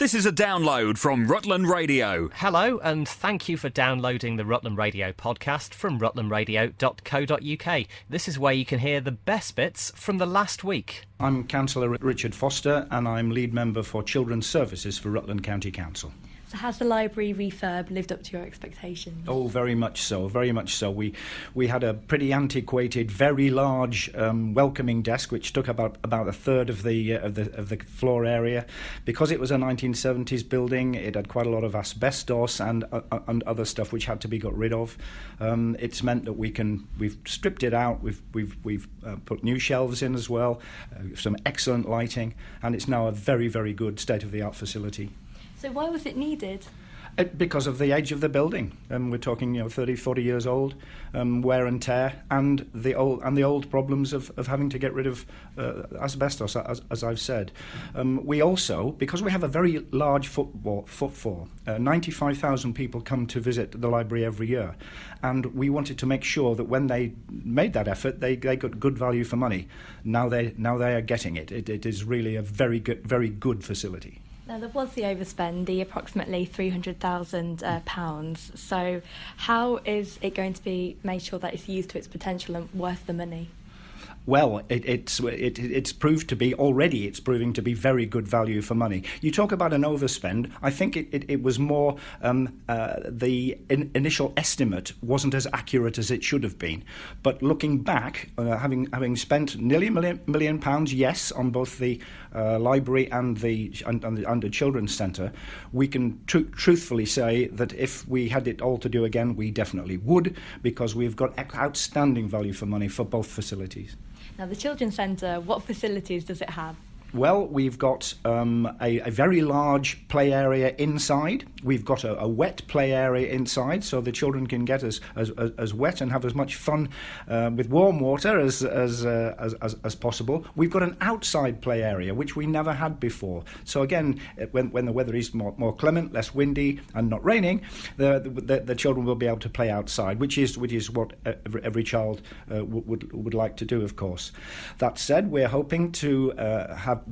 This is a download from Rutland Radio. Hello, and thank you for downloading the Rutland Radio podcast from rutlandradio.co.uk. This is where you can hear the best bits from the last week. I'm Councillor Richard Foster, and I'm lead member for Children's Services for Rutland County Council. So has the library refurb lived up to your expectations? Oh, very much so, very much so. We had a pretty antiquated, very large welcoming desk, which took about a third of the floor area. Because it was a 1970s building, it had quite a lot of asbestos and other stuff which had to be got rid of. It's meant that we've stripped it out. We've put new shelves in as well, some excellent lighting, and it's now a very, very good state-of-the-art facility. So why was it needed? Because of the age of the building. We're talking, 30, 40 years old, wear and tear, and the old problems of having to get rid of asbestos, as I've said. We also, because we have a very large footfall, 95,000 people come to visit the library every year, and we wanted to make sure that when they made that effort, they got good value for money. Now they are getting it. It is really a very good facility. Now, there was the overspend, the approximately £300,000. So how is it going to be made sure that it's used to its potential and worth the money? Well, it's proved to be already. It's proving to be very good value for money. You talk about an overspend. I think it was more the initial estimate wasn't as accurate as it should have been. But looking back, having spent nearly £1 million, yes, on both the library and the children's centre, we can truthfully say that if we had it all to do again, we definitely would, because we've got outstanding value for money for both facilities. Now, the Children's Centre, what facilities does it have? Well, we've got a very large play area inside. We've got a wet play area inside, so the children can get as wet and have as much fun with warm water as possible. We've got an outside play area, which we never had before. So again, when the weather is more clement, less windy, and not raining, the children will be able to play outside, which is what every child would like to do, of course. That said, we're hoping to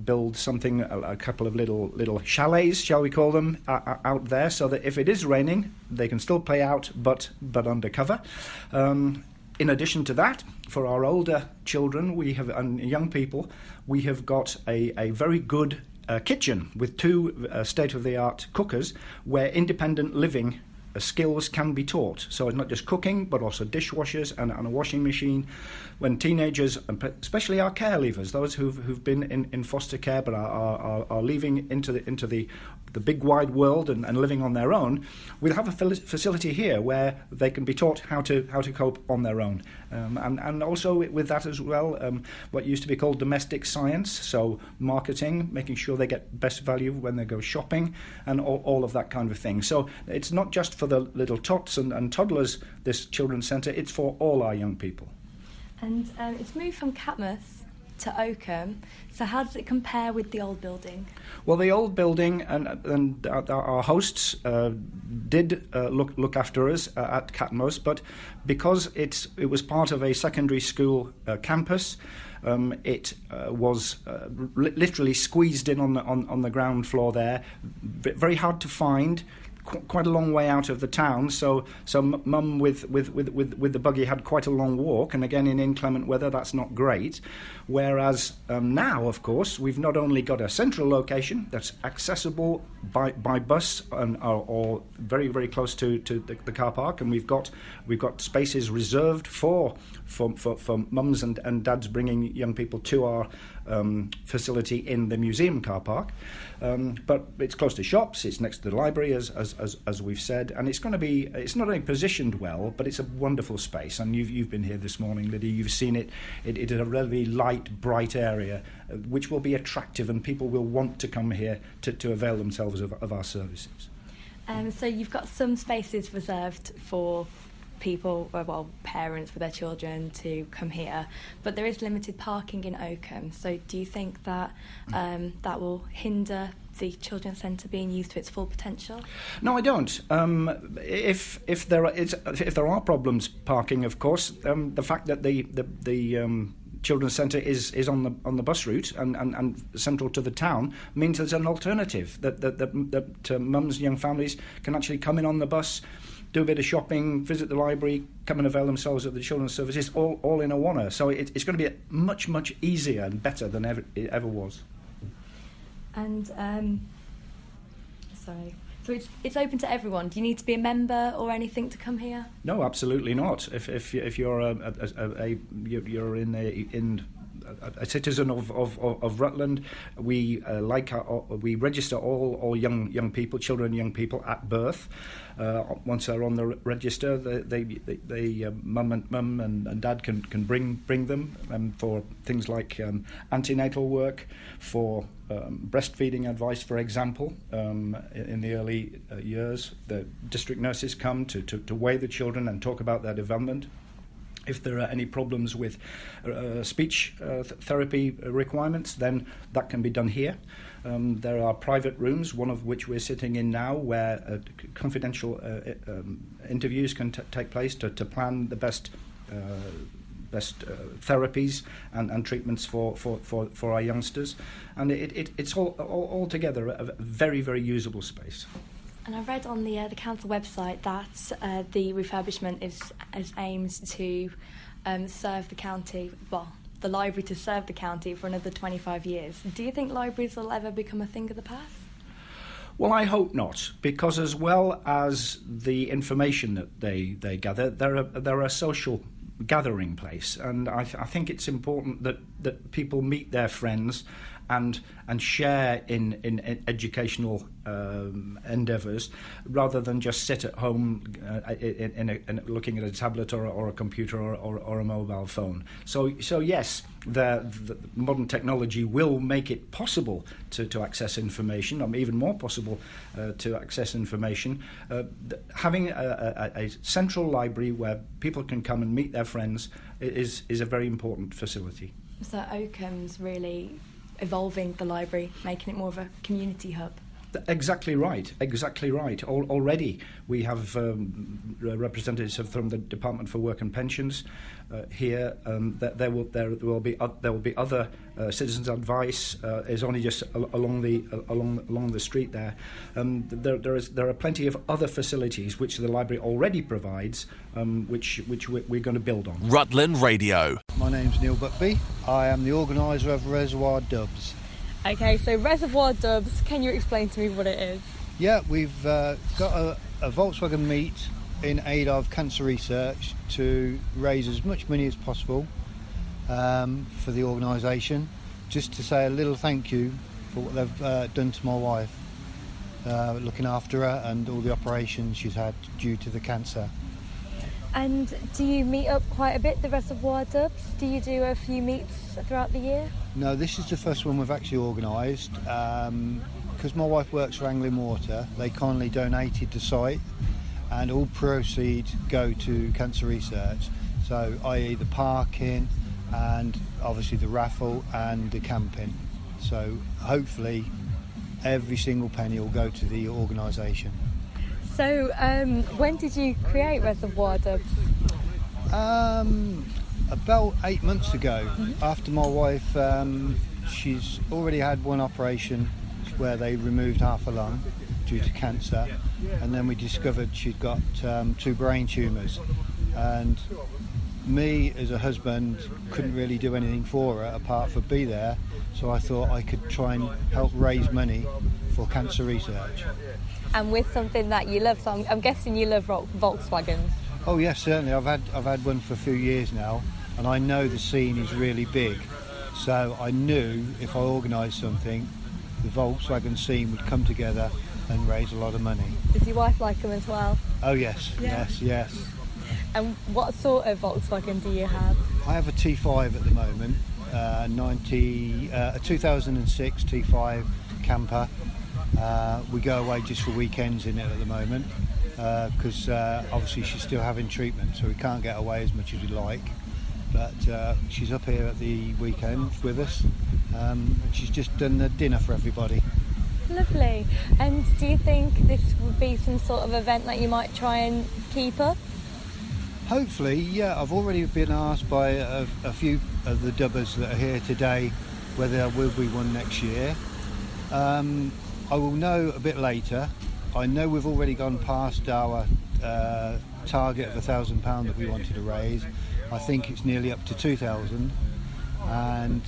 build something, a couple of little chalets, shall we call them, out there, so that if it is raining, they can still play out, but under cover. In addition to that, for our older children, and young people, we have got a very good kitchen with two state-of-the-art cookers, where independent living skills can be taught. So it's not just cooking, but also dishwashers and a washing machine. When teenagers, especially our care leavers, those who've been in foster care but are leaving into the big wide world and living on their own, we'll have a facility here where they can be taught how to cope on their own. And also with that as well, what used to be called domestic science, so marketing, making sure they get best value when they go shopping, and all of that kind of thing. So it's not just for the little tots and toddlers, this children's centre, it's for all our young people. And it's moved from Catmouth to Oakham, so how does it compare with the old building? Well, the old building and our hosts did look after us at Catmouth, but because it was part of a secondary school campus, it was literally squeezed in on the ground floor there, very hard to find. Quite a long way out of the town, so Mum with the buggy had quite a long walk, and again in inclement weather that's not great. Whereas now, of course, we've not only got a central location that's accessible by bus or very, very close to the car park, and we've got spaces reserved for mums and dads bringing young people to our facility in the museum car park, but it's close to shops, it's next to the library as we've said, and it's not only positioned well, but it's a wonderful space. And you've been here this morning, Lydia, you've seen it. It is a really light, bright area which will be attractive, and people will want to come here to avail themselves of our services. So you've got some spaces reserved for people, parents with their children to come here, but there is limited parking in Oakham. So do you think that that will hinder the Children's Centre being used to its full potential? No, I don't. If there are problems parking, of course, the fact that the children's centre is on the bus route and central to the town, means there's an alternative that mums, young families can actually come in on the bus, do a bit of shopping, visit the library, come and avail themselves of the children's services, all in a oneer. So it's going to be much easier and better than it ever was. And so it's open to everyone. Do you need to be a member or anything to come here? No, absolutely not. If you're you're in a citizen of Rutland, we we register all young people, children and young people at birth. Once they're on the register, they mum and dad can bring them for things like antenatal work, for breastfeeding advice, for example. In the early years, the district nurses come to weigh the children and talk about their development. If there are any problems with speech therapy requirements, then that can be done here. There are private rooms, one of which we're sitting in now, where confidential interviews can take place to plan the best therapies and treatments for our youngsters. And it's all together a very, very usable space. And I read on the council website that the refurbishment is aimed to serve the county, the library to serve the county for another 25 years. Do you think libraries will ever become a thing of the past? Well, I hope not, because as well as the information that they gather, they're a social gathering place, and I think it's important that people meet their friends and share in educational endeavours, rather than just sit at home in looking at a tablet or a computer or a mobile phone. So yes, the modern technology will make it possible to access information, or even more possible to access information. Having a central library where people can come and meet their friends is a very important facility. So Oakham's really evolving the library, making it more of a community hub. Exactly right. Already we have representatives from the Department for Work and Pensions here. There will be other citizens' advice. Is only just along the street there. There are plenty of other facilities which the library already provides, which we're going to build on. Rutland Radio. My name's Neil Buckby. I am the organiser of Reservoir Dubs. Okay, so Reservoir Dubs, can you explain to me what it is? Yeah, we've got a Volkswagen meet in aid of cancer research to raise as much money as possible for the organisation, just to say a little thank you for what they've done to my wife, looking after her and all the operations she's had due to the cancer. And do you meet up quite a bit, the Reservoir Dubs? Do you do a few meets throughout the year? No, this is the first one we've actually organised. Because my wife works for Anglian Water, they kindly donated the site, and all proceeds go to cancer research. So, i.e. the parking, and obviously the raffle and the camping. So hopefully every single penny will go to the organisation. So when did you create Reservoir Dubs? About 8 months ago, after my wife, she's already had one operation where they removed half a lung due to cancer, and then we discovered she'd got 2 brain tumours, and me as a husband couldn't really do anything for her apart from be there, so I thought I could try and help raise money for cancer research. And with something that you love, so I'm guessing you love Volkswagens. Oh yes, certainly. I've had one for a few years now, and I know the scene is really big. So I knew if I organised something, the Volkswagen scene would come together and raise a lot of money. Does your wife like them as well? Oh yes, yeah. yes. And what sort of Volkswagen do you have? I have a T5 at the moment, a 2006 T5 camper. We go away just for weekends in it at the moment, because obviously she's still having treatment, so we can't get away as much as we'd like. But she's up here at the weekend with us, and she's just done the dinner for everybody. Lovely. And do you think this would be some sort of event that you might try and keep up? Hopefully, yeah. I've already been asked by a few of the dubbers that are here today whether there will be one next year. I will know a bit later. I know we've already gone past our target of £1,000 that we wanted to raise. I think it's nearly up to 2,000, and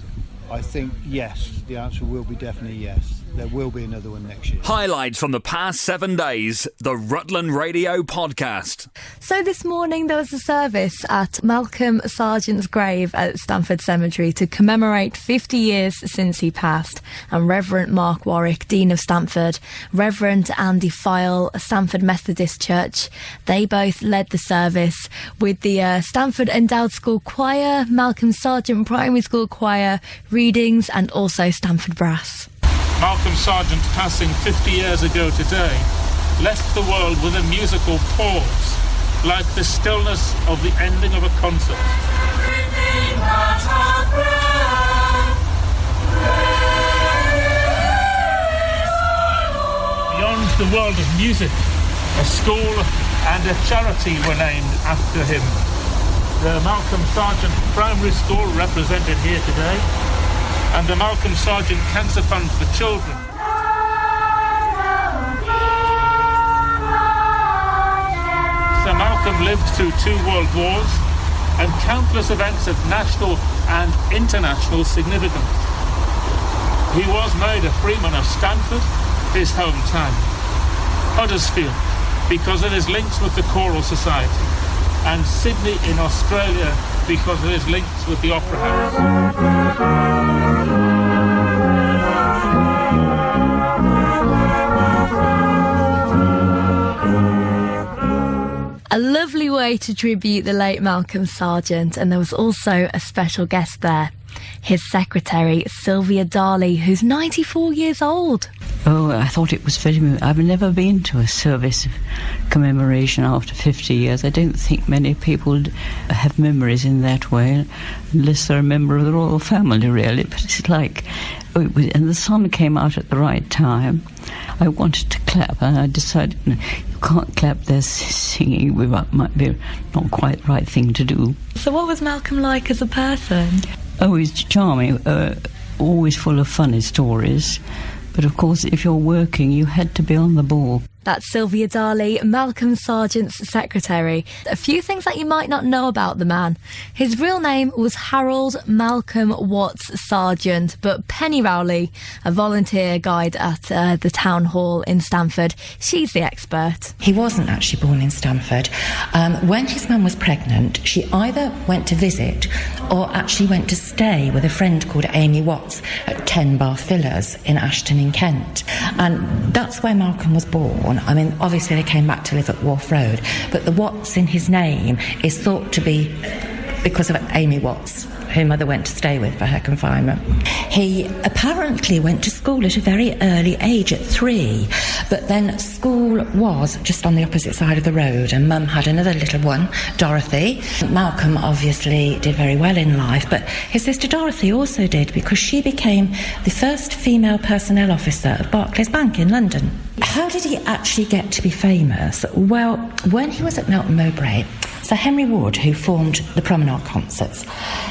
I think yes, the answer will be definitely yes. There will be another one next year. Highlights from the past 7 days, the Rutland Radio Podcast. So this morning there was a service at Malcolm Sargent's grave at Stamford Cemetery to commemorate 50 years since he passed. And Reverend Mark Warwick, Dean of Stamford, Reverend Andy File, Stamford Methodist Church, they both led the service with the Stamford Endowed School Choir, Malcolm Sargent Primary School Choir, readings, and also Stamford Brass. Malcolm Sargent, passing 50 years ago today, left the world with a musical pause, like the stillness of the ending of a concert. Beyond the world of music, a school and a charity were named after him. The Malcolm Sargent Primary School represented here today, and the Malcolm Sargent Cancer Fund for Children. Sir Malcolm lived through 2 world wars and countless events of national and international significance. He was made a freeman of Stamford, his hometown, Huddersfield, because of his links with the Choral Society, and Sydney in Australia because of his links with the Opera House. A lovely way to tribute the late Malcolm Sargent, and there was also a special guest there, his secretary Sylvia Darley, who's 94 years old. Oh, I thought it was very moving. I've never been to a service of commemoration after 50 years. I don't think many people have memories in that way, unless they're a member of the royal family, really. But it's like, and the sun came out at the right time. I wanted to clap, and I decided, no, you can't clap, there's singing. Might be not quite the right thing to do. So what was Malcolm like as a person? Oh, he's charming, always full of funny stories. But of course, if you're working, you had to be on the ball. That's Sylvia Darley, Malcolm Sargent's secretary. A few things that you might not know about the man. His real name was Harold Malcolm Watts Sargent, but Penny Rowley, a volunteer guide at the town hall in Stamford, she's the expert. He wasn't actually born in Stamford. When his mum was pregnant, she either went to visit or actually went to stay with a friend called Amy Watts at 10 Bath Villas in Ashton in Kent. And that's where Malcolm was born. I mean, obviously they came back to live at Wharf Road, but the Watts in his name is thought to be because of Amy Watts, who mother went to stay with for her confinement. He apparently went to school at a very early age, at 3, but then school was just on the opposite side of the road, and Mum had another little one, Dorothy. Malcolm obviously did very well in life, but his sister Dorothy also did, because she became the first female personnel officer of Barclays Bank in London. How did he actually get to be famous? Well, when he was at Melton Mowbray, Sir Henry Wood, who formed the Promenade Concerts,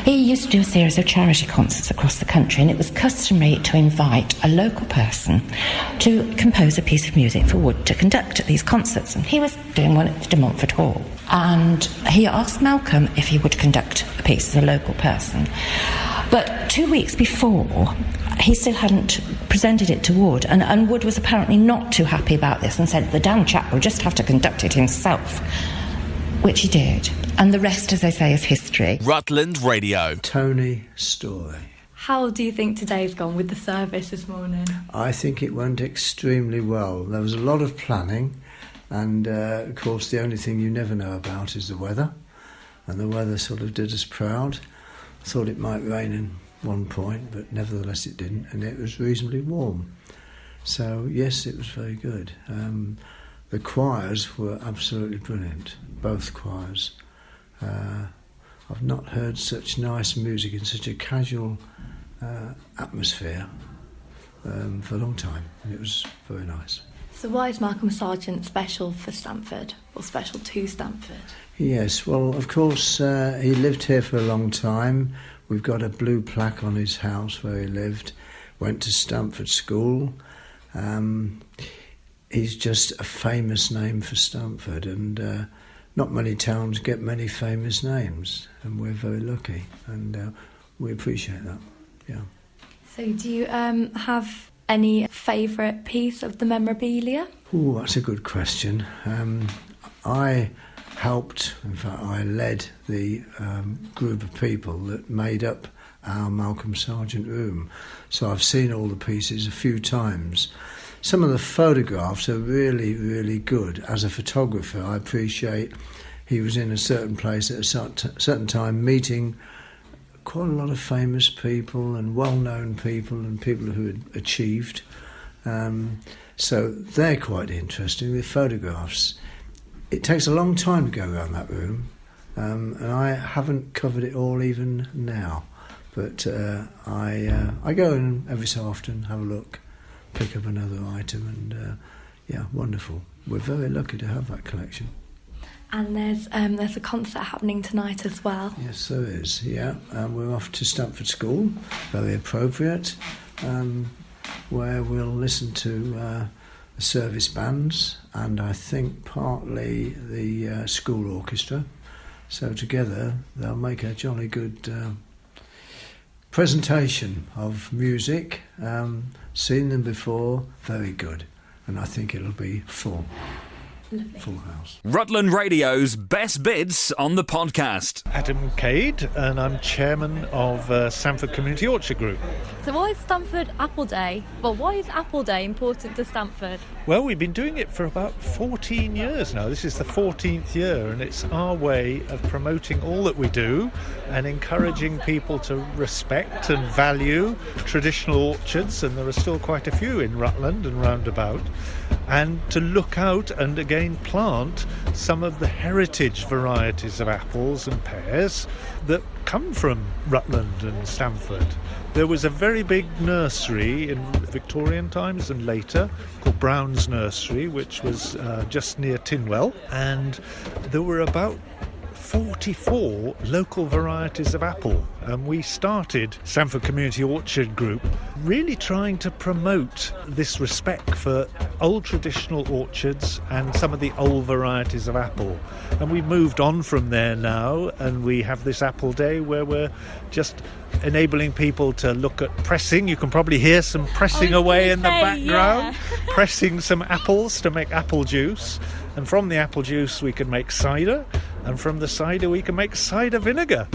he used to do a series of charity concerts across the country, and it was customary to invite a local person to compose a piece of music for Wood to conduct at these concerts, and he was doing one at De Montfort Hall. And he asked Malcolm if he would conduct a piece as a local person. But 2 weeks before, he still hadn't presented it to Wood, and Wood was apparently not too happy about this and said, the damn chap will just have to conduct it himself. Which he did. And the rest, as they say, is history. Rutland Radio. Tony Story. How do you think today's gone with the service this morning? I think it went extremely well. There was a lot of planning, and of course the only thing you never know about is the weather, and the weather sort of did us proud. I thought it might rain in one point, but nevertheless it didn't, and it was reasonably warm. So yes, it was very good. The choirs were absolutely brilliant, both choirs. I've not heard such nice music in such a casual atmosphere for a long time, and it was very nice. So why is Malcolm Sargent special for Stamford, or special to Stamford? Yes, well, of course, he lived here for a long time. We've got a blue plaque on his house where he lived. Went to Stamford School. He's just a famous name for Stamford, and not many towns get many famous names, and we're very lucky, and we appreciate that. Yeah. So do you have any favourite piece of the memorabilia? Oh, that's a good question. I helped, in fact I led the group of people that made up our Malcolm Sargent room. So I've seen all the pieces a few times. Some of the photographs are really, really good. As a photographer, I appreciate he was in a certain place at a certain time meeting quite a lot of famous people and well-known people and people who had achieved. So they're quite interesting, the photographs. It takes a long time to go around that room, and I haven't covered it all even now. But I go in every so often, have a look, pick up another item, and yeah, wonderful. We're very lucky to have that collection. And there's a concert happening tonight as well. Yes, there is, yeah. We're off to Stamford School, very appropriate, where we'll listen to the service bands and I think partly the school orchestra. So together they'll make a jolly good presentation of music. Seen them before, very good, and I think it'll be full. Lovely. Full house. Rutland Radio's Best Bits on the podcast. Adam Cade, and I'm chairman of Stamford Community Orchard Group. So why is Stamford Apple Day? Well, why is Apple Day important to Stamford? Well, we've been doing it for about 14 years now. This is the 14th year, and it's our way of promoting all that we do and encouraging people to respect and value traditional orchards, and there are still quite a few in Rutland and roundabout, and to look out and again plant some of the heritage varieties of apples and pears that come from Rutland and Stamford. There was a very big nursery in Victorian times and later called Brown's Nursery, which was just near Tinwell, and there were about 44 local varieties of apple, and we started Stamford Community Orchard Group really trying to promote this respect for old traditional orchards and some of the old varieties of apple. And we've moved on from there now, and we have this Apple Day where we're just enabling people to look at pressing. You can probably hear some pressing away in the background, pressing some apples to make apple juice, and from the apple juice we can make cider, and from the cider we can make cider vinegar.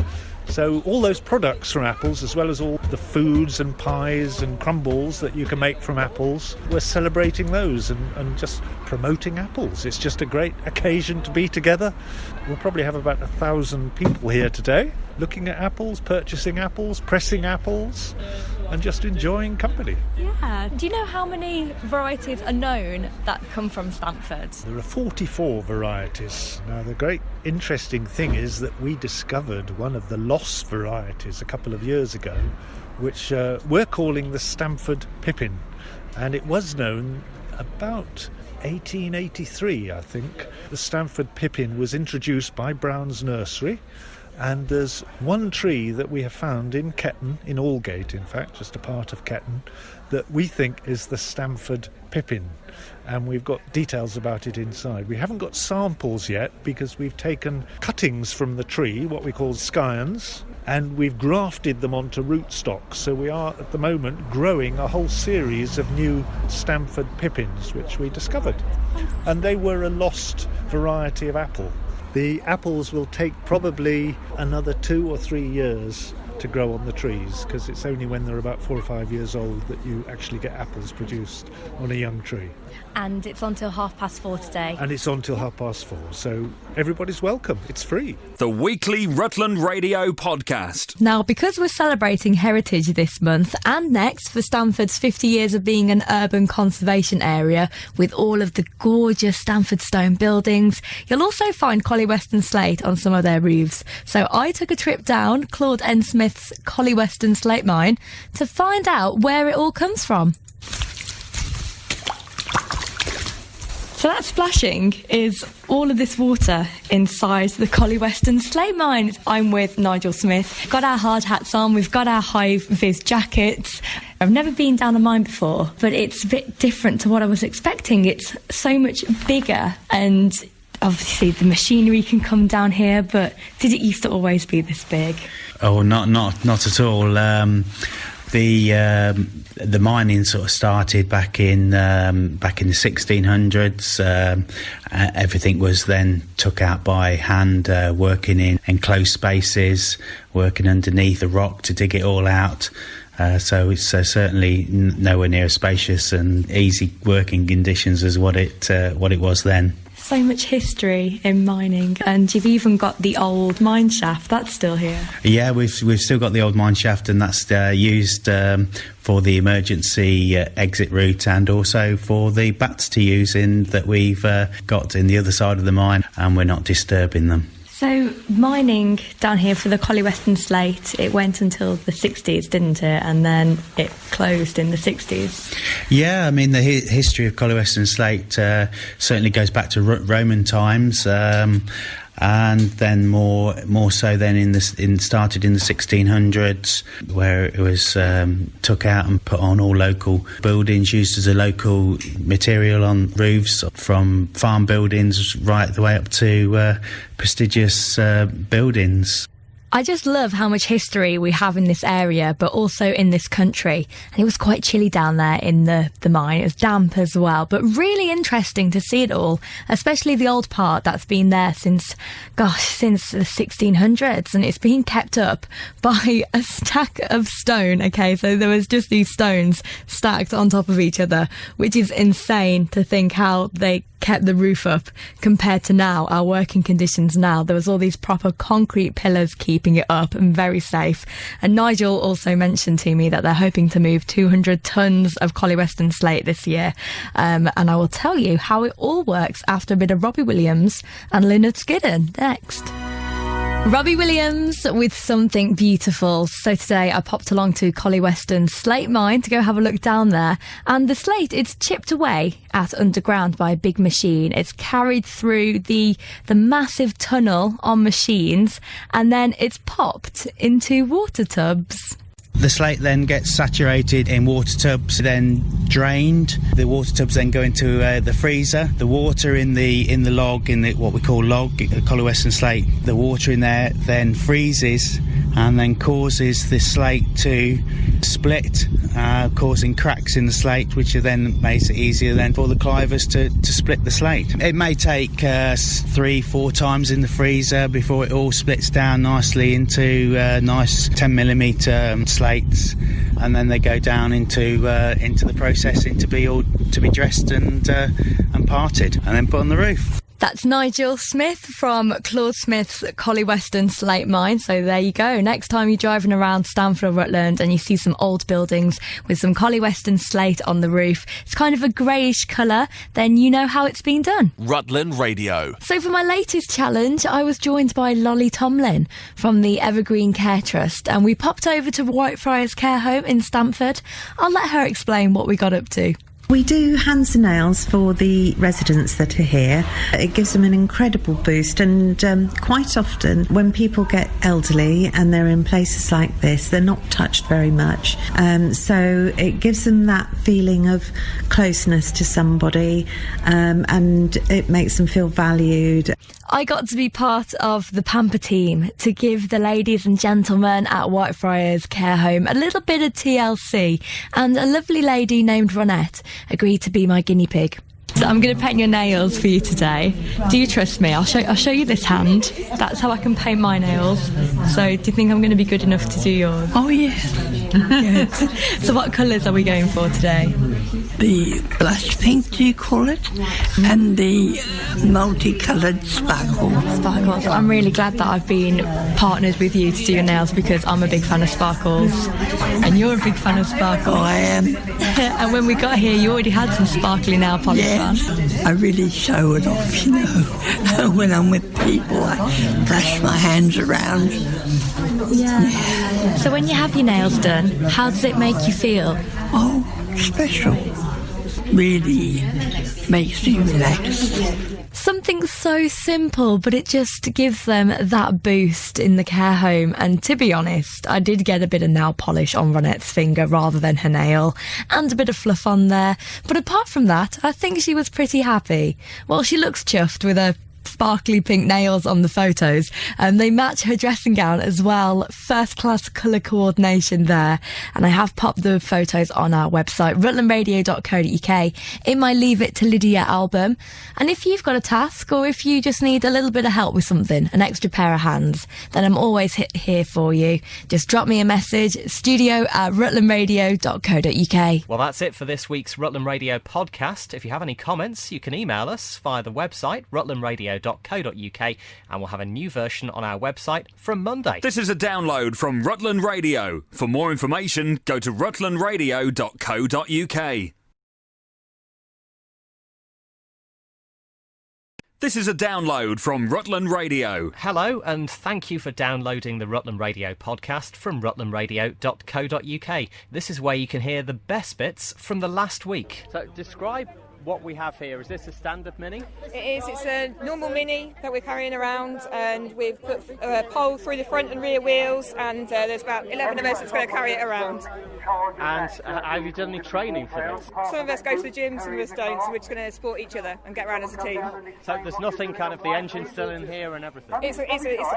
So all those products from apples, as well as all the foods and pies and crumbles that you can make from apples, we're celebrating those and just promoting apples. It's just a great occasion to be together. We'll probably have about 1,000 people here today, looking at apples, purchasing apples, pressing apples, and just enjoying company. Yeah. Do you know how many varieties are known that come from Stamford? There are 44 varieties. Now, the great interesting thing is that we discovered one of the lost varieties a couple of years ago, which we're calling the Stamford Pippin. And it was known about 1883, I think. The Stamford Pippin was introduced by Brown's Nursery. And there's one tree that we have found in Ketton, in Aldgate in fact, just a part of Ketton, that we think is the Stamford Pippin. And we've got details about it inside. We haven't got samples yet because we've taken cuttings from the tree, what we call scions, and we've grafted them onto rootstocks. So we are at the moment growing a whole series of new Stamford Pippins, which we discovered. And they were a lost variety of apple. The apples will take probably another 2 or 3 years to grow on the trees, because it's only when they're about 4 or 5 years old that you actually get apples produced on a young tree. And it's on till 4:30 today. And it's on till 4:30, so everybody's welcome. It's free. The weekly Rutland Radio podcast. Now, because we're celebrating heritage this month and next for Stamford's 50 years of being an urban conservation area with all of the gorgeous Stamford stone buildings, you'll also find Collie Weston slate on some of their roofs. So I took a trip down Claude N. Smith's Collie Weston slate mine to find out where it all comes from. So that splashing is all of this water inside the Collie Western slate mine. I'm with Nigel Smith. Got our hard hats on, we've got our high-vis jackets. I've never been down a mine before, but it's a bit different to what I was expecting. It's so much bigger, and obviously the machinery can come down here, but did it used to always be this big? Oh, not at all. The mining sort of started back in the 1600s. Everything was then took out by hand, working in enclosed spaces, working underneath the rock to dig it all out. So it's certainly nowhere near as spacious and easy working conditions as what it was then. So much history in mining, and you've even got the old mine shaft that's still here. Yeah, we've still got the old mine shaft, and that's used for the emergency exit route, and also for the bats to use that we've got in the other side of the mine, and we're not disturbing them. So mining down here for the Collie Western slate, it went until the 60s, didn't it? And then it closed in the 60s. Yeah, I mean, the history of Collie Western slate certainly goes back to Roman times, and then more so then started in the 1600s, where it was took out and put on all local buildings, used as a local material on roofs, from farm buildings right the way up to prestigious buildings. I just love how much history we have in this area, but also in this country. And it was quite chilly down there in the mine. It was damp as well, but really interesting to see it all, especially the old part that's been there since the 1600s. And it's been kept up by a stack of stone. Okay, so there was just these stones stacked on top of each other, which is insane to think how they kept the roof up compared to now, our working conditions now. There was all these proper concrete pillars keeping it up and very safe. And Nigel also mentioned to me that they're hoping to move 200 tonnes of Collie Western slate this year. And I will tell you how it all works after a bit of Robbie Williams and Lynyrd Skynyrd next. Robbie Williams with Something Beautiful. So today I popped along to Collie Western slate mine to go have a look down there, and the slate, it's chipped away at underground by a big machine. It's carried through the massive tunnel on machines, and then it's popped into water tubs. The slate then gets saturated in water tubs, then drained. The water tubs then go into the freezer. The water in the log, what we call log, Collie Western slate, the water in there then freezes and then causes the slate to split, causing cracks in the slate, which then makes it easier then for the clivers to split the slate. It may take 3-4 times in the freezer before it all splits down nicely into nice 10mm slates, and then they go down into the processing to be dressed and parted and then put on the roof. That's Nigel Smith from Claude Smith's Collie Western slate mine. So there you go. Next time you're driving around Stamford or Rutland and you see some old buildings with some Collie Western slate on the roof, it's kind of a greyish colour, then you know how it's been done. Rutland Radio. So for my latest challenge, I was joined by Lolly Tomlin from the Evergreen Care Trust, and we popped over to Whitefriars Care Home in Stamford. I'll let her explain what we got up to. We do hands and nails for the residents that are here. It gives them an incredible boost, and quite often when people get elderly and they're in places like this, they're not touched very much. So it gives them that feeling of closeness to somebody, and it makes them feel valued. I got to be part of the pamper team to give the ladies and gentlemen at Whitefriars Care Home a little bit of TLC, and a lovely lady named Ronette agreed to be my guinea pig. So I'm going to paint your nails for you today. Do you trust me? I'll show you this hand. That's how I can paint my nails. So do you think I'm going to be good enough to do yours? Oh, yes. Good. So what colours are we going for today? The blush pink, do you call it? And the multicoloured sparkles. Sparkles. I'm really glad that I've been partnered with you to do your nails, because I'm a big fan of sparkles. And you're a big fan of sparkles. Oh, I am. And when we got here, you already had some sparkly nail polish on. I really show it off, you know. When I'm with people, I brush my hands around. Yeah. So when you have your nails done, how does it make you feel? Oh, special. really makes me relax. Something so simple, but it just gives them that boost in the care home. And to be honest, I did get a bit of nail polish on Ronette's finger rather than her nail, and a bit of fluff on there. But apart from that, I think she was pretty happy. Well, she looks chuffed with her sparkly pink nails on the photos, and they match her dressing gown as well. First class colour coordination there. And I have popped the photos on our website, rutlandradio.co.uk, in my Leave It to Lydia album. And if you've got a task, or if you just need a little bit of help with something, an extra pair of hands, then I'm always here for you. Just drop me a message, studio@rutlandradio.co.uk. Well, that's it for this week's Rutland Radio podcast. If you have any comments, you can email us via the website, rutlandradio.co.uk, and we'll have a new version on our website from Monday. This is a download from Rutland Radio. For more information, go to rutlandradio.co.uk. This is a download from Rutland Radio. Hello, and thank you for downloading the Rutland Radio podcast from rutlandradio.co.uk. This is where you can hear the best bits from the last week. So describe what we have here. Is this a standard Mini? It is. It's a normal Mini that we're carrying around, and we've put a pole through the front and rear wheels, and there's about 11 of us that's going to carry it around. And have you done any training for this? Some of us go to the gym, some of us don't, so we're just going to support each other and get around as a team. So there's nothing kind of, the engine's still in here and everything? It's a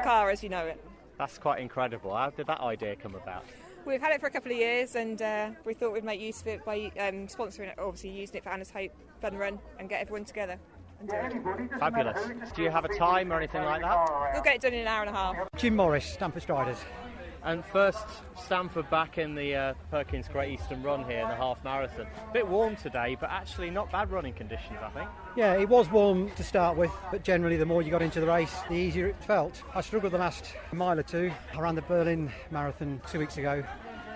car as you know it. That's quite incredible. How did that idea come about? We've had it for a couple of years, and we thought we'd make use of it by sponsoring it, obviously using it for Anna's Hope Fun Run, and get everyone together and do it. Fabulous. Do you have a time or anything like that? We'll get it done in an hour and a half. Jim Morris, Stamford Striders. And first, Stamford back in the Perkins Great Eastern Run here in the half marathon. A bit warm today, but actually not bad running conditions, I think. Yeah, it was warm to start with, but generally the more you got into the race, the easier it felt. I struggled the last mile or two. I ran the Berlin Marathon 2 weeks ago,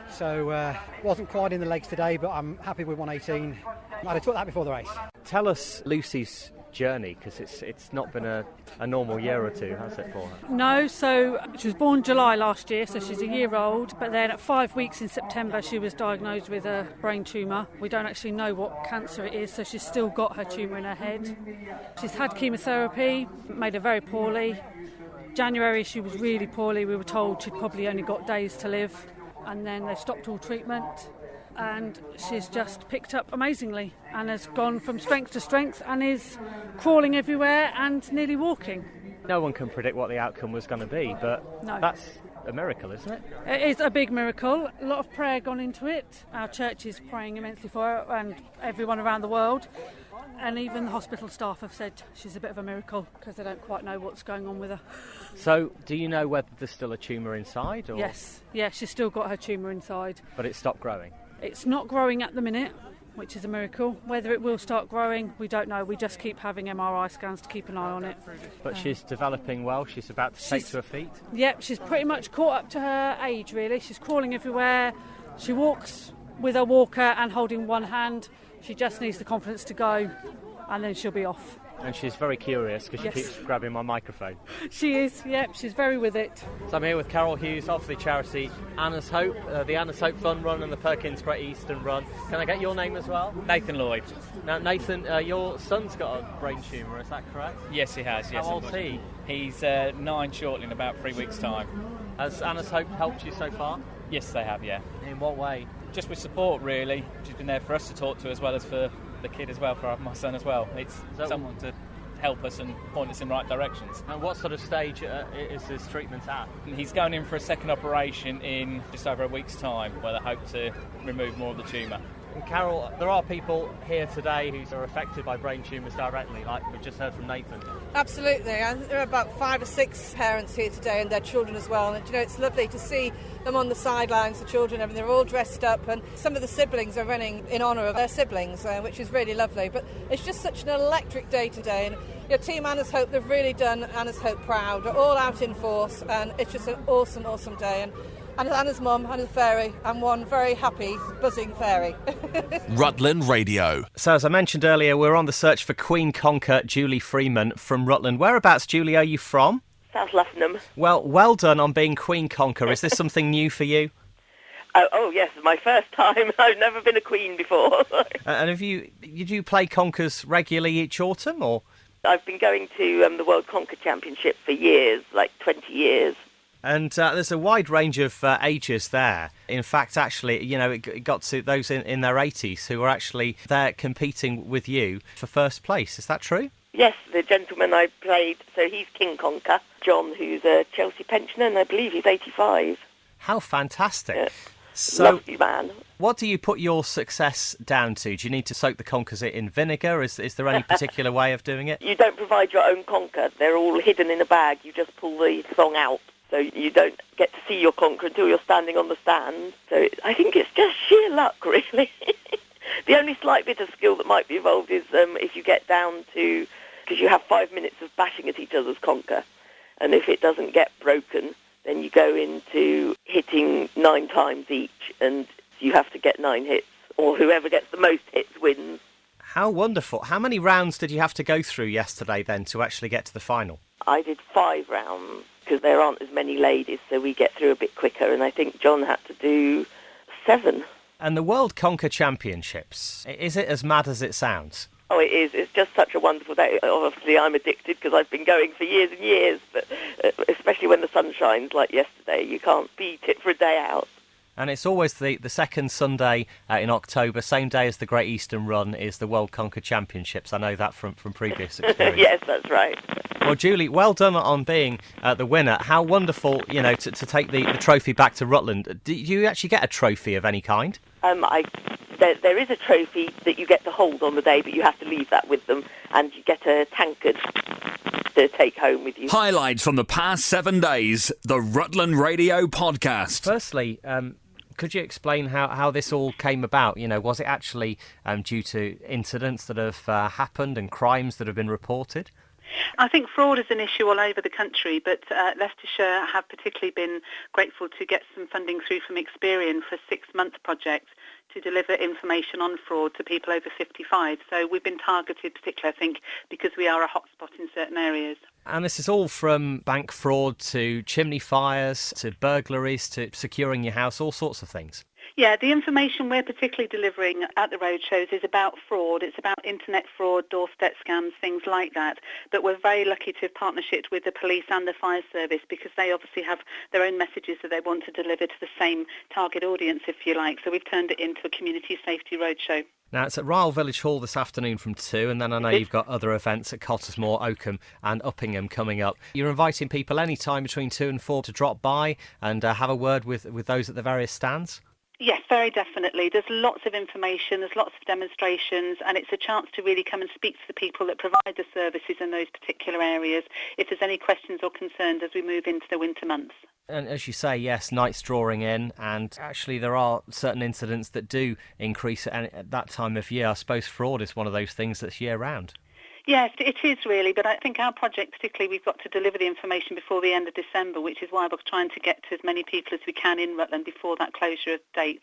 so wasn't quite in the legs today, but I'm happy with 1:18. I'd have took that before the race. Tell us Lucy's journey, because it's not been a normal year or two, has it, for her? No, so she was born July last year, so she's a year old, but then at 5 weeks in September she was diagnosed with a brain tumour. We don't actually know what cancer it is, so she's still got her tumour in her head. She's had chemotherapy, made her very poorly. January she was really poorly. We were told she'd probably only got days to live, and then they stopped all treatment. And she's just picked up amazingly and has gone from strength to strength and is crawling everywhere and nearly walking. No one can predict what the outcome was going to be, but no. That's a miracle, isn't it? It is a big miracle. A lot of prayer gone into it. Our church is praying immensely for her, and everyone around the world. And even the hospital staff have said she's a bit of a miracle because they don't quite know what's going on with her. So, do you know whether there's still a tumour inside? Or? Yes, she's still got her tumour inside. But it stopped growing? It's not growing at the minute, which is a miracle. Whether it will start growing, we don't know. We just keep having MRI scans to keep an eye on it. But she's developing well. She's about to take to her feet. Yep, she's pretty much caught up to her age, really. She's crawling everywhere. She walks with a walker and holding one hand. She just needs the confidence to go, and then she'll be off. And she's very curious because she keeps grabbing my microphone. She is, yep, she's very with it. So I'm here with Carol Hughes of the charity Anna's Hope, the Anna's Hope Fun Run and the Perkins Great Eastern Run. Can I get your name as well? Nathan Lloyd. Now, Nathan, your son's got a brain tumour, is that correct? Yes, he has. Yes. How old's he? He's 9 shortly in about 3 weeks' time. Has Anna's Hope helped you so far? Yes, they have, yeah. In what way? Just with support, really. She's been there for us to talk to as well as for the kid as well, for my son as well. It's someone to help us and point us in right directions. And what sort of stage is this treatment at? He's going in for a second operation in just over a week's time, where they hope to remove more of the tumour. And Carol, there are people here today who are affected by brain tumours directly, like we've just heard from Nathan. Absolutely, and there are about 5 or 6 parents here today and their children as well, and it's lovely to see them on the sidelines, the children, and they're all dressed up, and some of the siblings are running in honour of their siblings, which is really lovely. But it's just such an electric day today, and Team Anna's Hope, they've really done Anna's Hope proud. They're all out in force, and it's just an awesome, awesome day. And Anna's mum, Anna's fairy, and one very happy, buzzing fairy. Rutland Radio. So, as I mentioned earlier, we're on the search for Queen Conquer Julie Freeman from Rutland. Whereabouts, Julie, are you from? South Leffingham. Well done on being Queen Conquer. Is this something new for you? Oh yes, my first time. I've never been a queen before. And you do play conkers regularly each autumn, or? I've been going to the World Conker Championship for years, like 20 years. And there's a wide range of ages there. In fact, actually, it got to those in their 80s who were actually there competing with you for first place. Is that true? Yes, the gentleman I played, so he's King Conker, John, who's a Chelsea pensioner, and I believe he's 85. How fantastic. Yeah. So, lovely man. What do you put your success down to? Do you need to soak the conkers in vinegar? Is there any particular way of doing it? You don't provide your own conker. They're all hidden in a bag. You just pull the thong out. So you don't get to see your conker until you're standing on the stand. So I think it's just sheer luck, really. The only slight bit of skill that might be involved is if you get down to... because you have 5 minutes of bashing at each other's conker. And if it doesn't get broken, then you go into hitting 9 times each, and you have to get 9 hits, or whoever gets the most hits wins. How wonderful. How many rounds did you have to go through yesterday, then, to actually get to the final? I did 5 rounds, because there aren't as many ladies, so we get through a bit quicker, and I think John had to do 7. And the World Conker Championships, is it as mad as it sounds? Oh, it is. It's just such a wonderful day. Obviously, I'm addicted because I've been going for years and years, but especially when the sun shines like yesterday, you can't beat it for a day out. And it's always the second Sunday in October, same day as the Great Eastern Run, is the World Conker Championships. I know that from previous experience. Yes, that's right. Well, Julie, well done on being the winner. How wonderful, to take the trophy back to Rutland. Do you actually get a trophy of any kind? There is a trophy that you get to hold on the day, but you have to leave that with them, and you get a tankard to take home with you. Highlights from the past 7 days, the Rutland Radio Podcast. Firstly, could you explain how this all came about? Was it actually due to incidents that have happened and crimes that have been reported? I think fraud is an issue all over the country, but Leicestershire have particularly been grateful to get some funding through from Experian for a 6-month project to deliver information on fraud to people over 55. So we've been targeted particularly, I think, because we are a hotspot in certain areas. And this is all from bank fraud to chimney fires to burglaries to securing your house, all sorts of things. Yeah, the information we're particularly delivering at the roadshows is about fraud. It's about internet fraud, doorstep scams, things like that. But we're very lucky to have partnerships with the police and the fire service because they obviously have their own messages that they want to deliver to the same target audience, if you like. So we've turned it into a community safety roadshow. Now, it's at Ryle Village Hall this afternoon from 2, and then I know you've got other events at Cottesmore, Oakham and Uppingham coming up. You're inviting people any time between 2 and 4 to drop by and have a word with those at the various stands? Yes, very definitely. There's lots of information, there's lots of demonstrations, and it's a chance to really come and speak to the people that provide the services in those particular areas if there's any questions or concerns as we move into the winter months. And as you say, yes, night's drawing in, and actually there are certain incidents that do increase at that time of year. I suppose fraud is one of those things that's year-round. Yes, it is really, but I think our project particularly, we've got to deliver the information before the end of December, which is why we're trying to get to as many people as we can in Rutland before that closure date.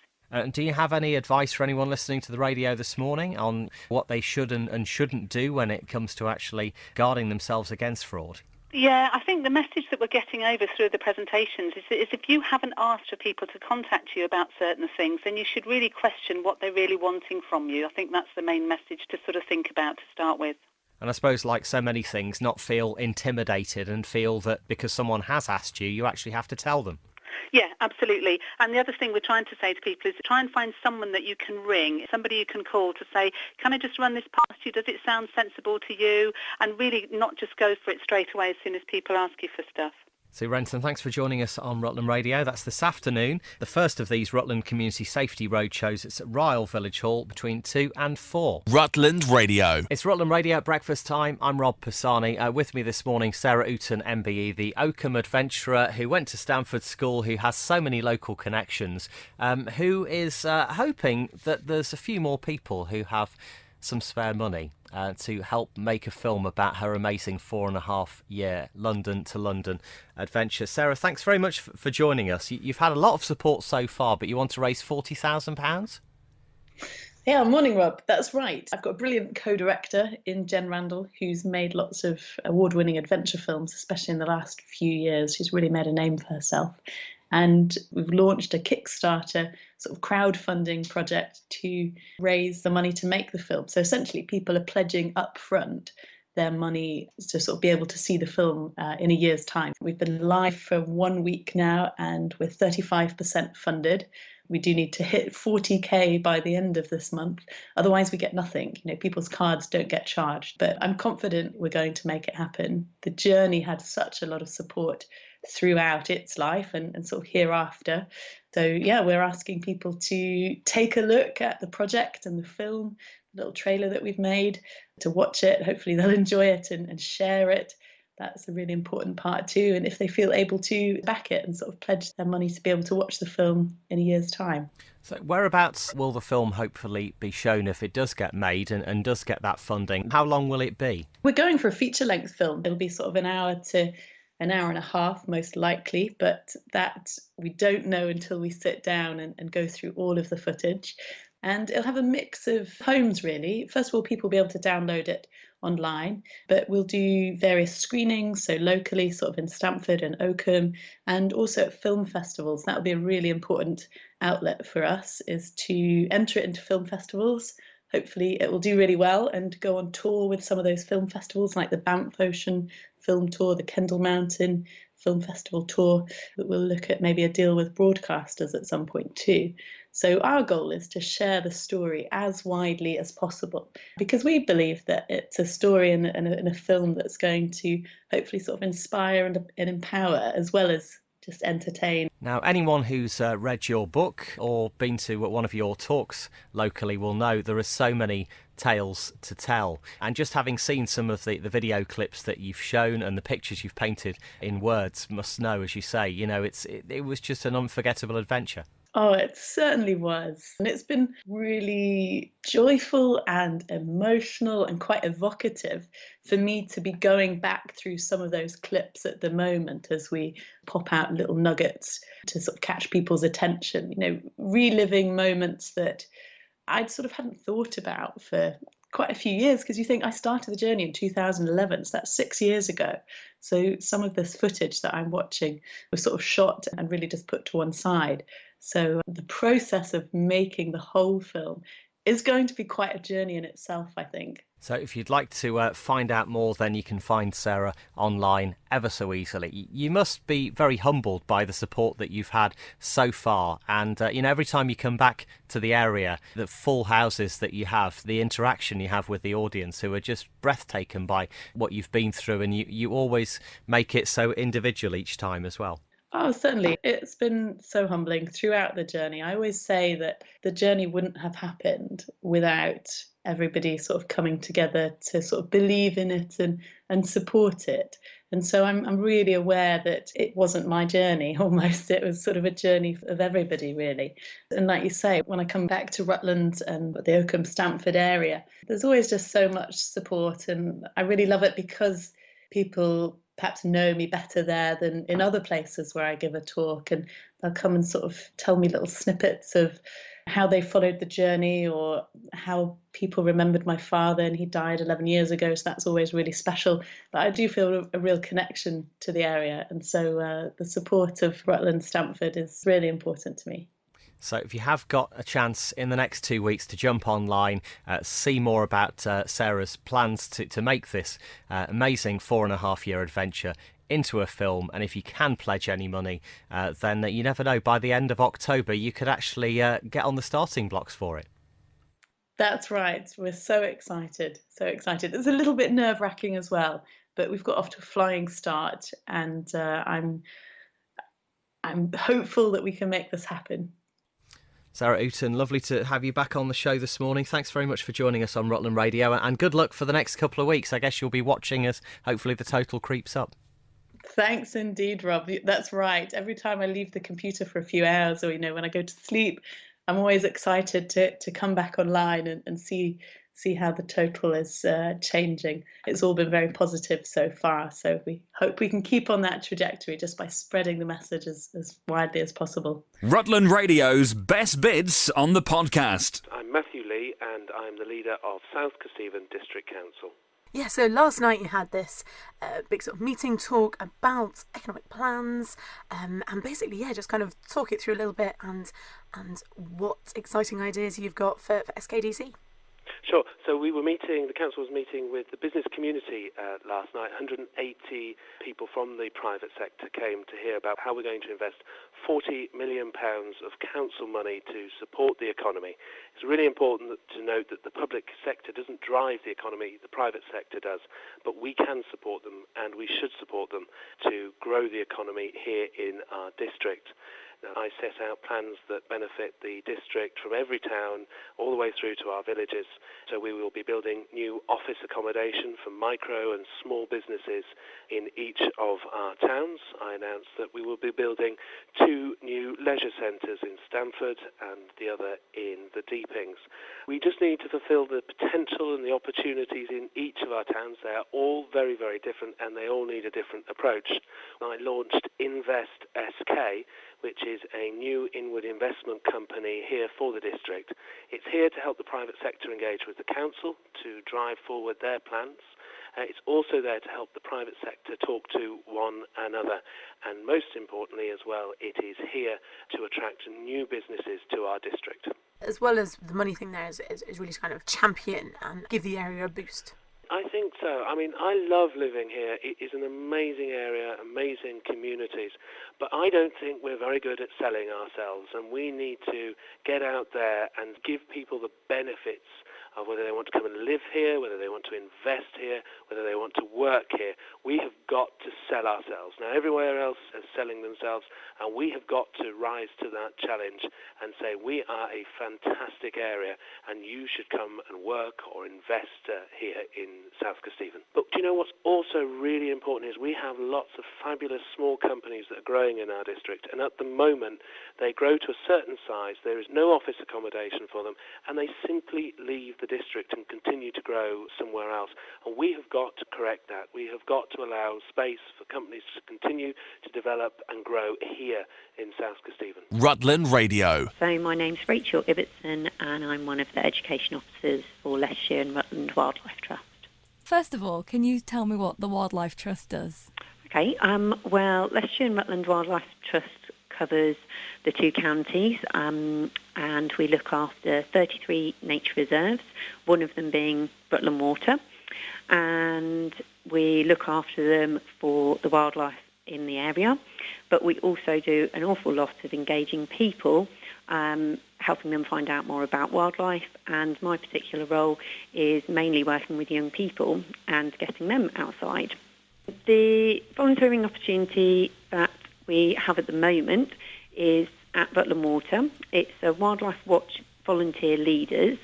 Do you have any advice for anyone listening to the radio this morning on what they should and shouldn't do when it comes to actually guarding themselves against fraud? Yeah, I think the message that we're getting over through the presentations is if you haven't asked for people to contact you about certain things, then you should really question what they're really wanting from you. I think that's the main message to sort of think about to start with. And I suppose, like so many things, not feel intimidated and feel that because someone has asked you, you actually have to tell them. Yeah, absolutely. And the other thing we're trying to say to people is to try and find someone that you can ring, somebody you can call to say, can I just run this past you? Does it sound sensible to you? And really not just go for it straight away as soon as people ask you for stuff. Sue Renton, thanks for joining us on Rutland Radio. That's this afternoon, the first of these Rutland Community Safety Roadshows. It's at Ryle Village Hall between 2 and 4. Rutland Radio. It's Rutland Radio at breakfast time. I'm Rob Pisani. With me this morning, Sarah Ooten, MBE, the Oakham adventurer who went to Stamford School, who has so many local connections, who is hoping that there's a few more people who have some spare money to help make a film about her amazing 4.5-year London to London adventure. Sarah, thanks very much for joining us. You've had a lot of support so far, but you want to raise £40,000? Yeah, morning, Rob. That's right. I've got a brilliant co-director in Jen Randall who's made lots of award-winning adventure films, especially in the last few years. She's really made a name for herself. And we've launched a Kickstarter sort of crowdfunding project to raise the money to make the film. So essentially people are pledging up front their money to sort of be able to see the film in a year's time. We've been live for 1 week now and we're 35% funded. We do need to hit 40k by the end of this month. Otherwise we get nothing. People's cards don't get charged. But I'm confident we're going to make it happen. The journey had such a lot of support throughout its life and sort of hereafter. So yeah, we're asking people to take a look at the project and the film, little trailer that we've made, to watch it. Hopefully they'll enjoy it and share it. That's a really important part too. And if they feel able to back it and sort of pledge their money to be able to watch the film in a year's time. So whereabouts will the film hopefully be shown if it does get made and does get that funding? How long will it be? We're going for a feature-length film. It'll be sort of an hour to an hour and a half, most likely, but that we don't know until we sit down and go through all of the footage. And it'll have a mix of homes, really. First of all, people will be able to download it online, but we'll do various screenings, so locally, sort of in Stamford and Oakham, and also at film festivals. That will be a really important outlet for us, is to enter it into film festivals. Hopefully it will do really well and go on tour with some of those film festivals like the Banff Ocean Film Tour, the Kendal Mountain Film Festival Tour. But we'll look at maybe a deal with broadcasters at some point too. So our goal is to share the story as widely as possible, because we believe that it's a story and a film that's going to hopefully sort of inspire and empower as well as just entertain. Now, anyone who's read your book or been to one of your talks locally will know there are so many tales to tell. And just having seen some of the video clips that you've shown and the pictures you've painted in words, must know, as you say, it was just an unforgettable adventure. Oh, it certainly was. And it's been really joyful and emotional and quite evocative for me to be going back through some of those clips at the moment as we pop out little nuggets to sort of catch people's attention, reliving moments that I'd sort of hadn't thought about for quite a few years, because you think I started the journey in 2011, so that's 6 years ago. So some of this footage that I'm watching was sort of shot and really just put to one side. So the process of making the whole film is going to be quite a journey in itself, I think. So if you'd like to find out more, then you can find Sarah online ever so easily. You must be very humbled by the support that you've had so far. And, every time you come back to the area, the full houses that you have, the interaction you have with the audience who are just breathtaking by what you've been through. And you always make it so individual each time as well. Oh, certainly. It's been so humbling throughout the journey. I always say that the journey wouldn't have happened without everybody sort of coming together to sort of believe in it and support it. And so I'm really aware that it wasn't my journey almost. It was sort of a journey of everybody, really. And like you say, when I come back to Rutland and the Oakham, Stamford area, there's always just so much support. And I really love it because people perhaps know me better there than in other places where I give a talk, and they'll come and sort of tell me little snippets of how they followed the journey or how people remembered my father, and he died 11 years ago, so that's always really special. But I do feel a real connection to the area, and so the support of Rutland Stamford is really important to me. So if you have got a chance in the next 2 weeks to jump online, see more about Sarah's plans to make this amazing 4.5-year adventure into a film, and if you can pledge any money, then you never know, by the end of October you could actually get on the starting blocks for it. That's right. We're so excited, so excited. It's a little bit nerve-wracking as well, but we've got off to a flying start, and I'm hopeful that we can make this happen. Sarah Ooten, lovely to have you back on the show this morning. Thanks very much for joining us on Rutland Radio, and good luck for the next couple of weeks. I guess you'll be watching as hopefully the total creeps up. Thanks indeed, Rob. That's right. Every time I leave the computer for a few hours, or when I go to sleep, I'm always excited to come back online and see how the total is changing. It's all been very positive so far, so we hope we can keep on that trajectory just by spreading the message as widely as possible. Rutland Radio's Best Bits on the podcast. I'm Matthew Lee, and I'm the leader of South Kesteven District Council. Yeah, so last night you had this big sort of meeting talk about economic plans, and basically, just kind of talk it through a little bit and what exciting ideas you've got for SKDC. Sure. So the council was meeting with the business community last night. 180 people from the private sector came to hear about how we're going to invest £40 million of council money to support the economy. It's really important to note that the public sector doesn't drive the economy, the private sector does, but we can support them and we should support them to grow the economy here in our district. I set out plans that benefit the district from every town all the way through to our villages. So we will be building new office accommodation for micro and small businesses in each of our towns. I announced that we will be building 2 new leisure centres in Stamford and the other in the Deepings. We just need to fulfil the potential and the opportunities in each of our towns. They are all very, very different and they all need a different approach. I launched Invest SK, which is a new inward investment company here for the district. It's here to help the private sector engage with the council to drive forward their plans. It's also there to help the private sector talk to one another. And most importantly as well, it is here to attract new businesses to our district. As well as the money thing there is really to kind of champion and give the area a boost. I think so. I mean, I love living here. It is an amazing area, amazing communities, but I don't think we're very good at selling ourselves, and we need to get out there and give people the benefits of whether they want to come and live here, whether they want to invest here, whether they want to work here. We have got to sell ourselves. Now, everywhere else is selling themselves, and we have got to rise to that challenge and say we are a fantastic area, and you should come and work or invest here in South Kesteven. But do you know what's also really important is we have lots of fabulous small companies that are growing in our district, and at the moment they grow to a certain size. There is no office accommodation for them, and they simply leave the district and continue to grow somewhere else. And we have got to correct that. We have got to allow space for companies to continue to develop and grow here in South Kesteven. Rutland Radio. So my name's Rachel Ibbotson and I'm one of the education officers for Leicester and Rutland Wildlife Trust. First of all, can you tell me what the Wildlife Trust does? Okay, well, Leicester and Rutland Wildlife Trust covers the 2 counties, and we look after 33 nature reserves, one of them being Rutland Water, and we look after them for the wildlife in the area, but we also do an awful lot of engaging people, helping them find out more about wildlife, and my particular role is mainly working with young people and getting them outside. The volunteering opportunity that we have at the moment is at Rutland Water. It's a Wildlife Watch volunteer leaders,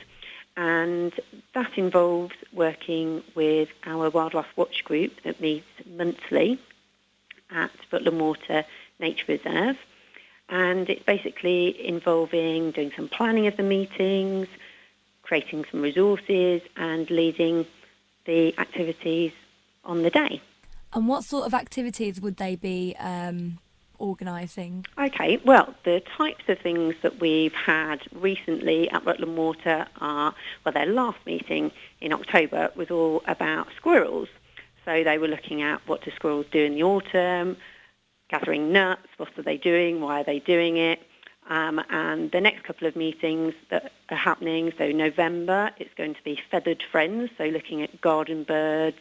and that involves working with our Wildlife Watch group that meets monthly at Rutland Water Nature Reserve. And it's basically involving doing some planning of the meetings, creating some resources and leading the activities on the day. And what sort of activities would they be organising? Okay, well, the types of things that we've had recently at Rutland Water are, well, their last meeting in October was all about squirrels. So they were looking at what do squirrels do in the autumn, gathering nuts, what are they doing, why are they doing it. And the next couple of meetings that are happening, so November, it's going to be Feathered Friends, so looking at garden birds.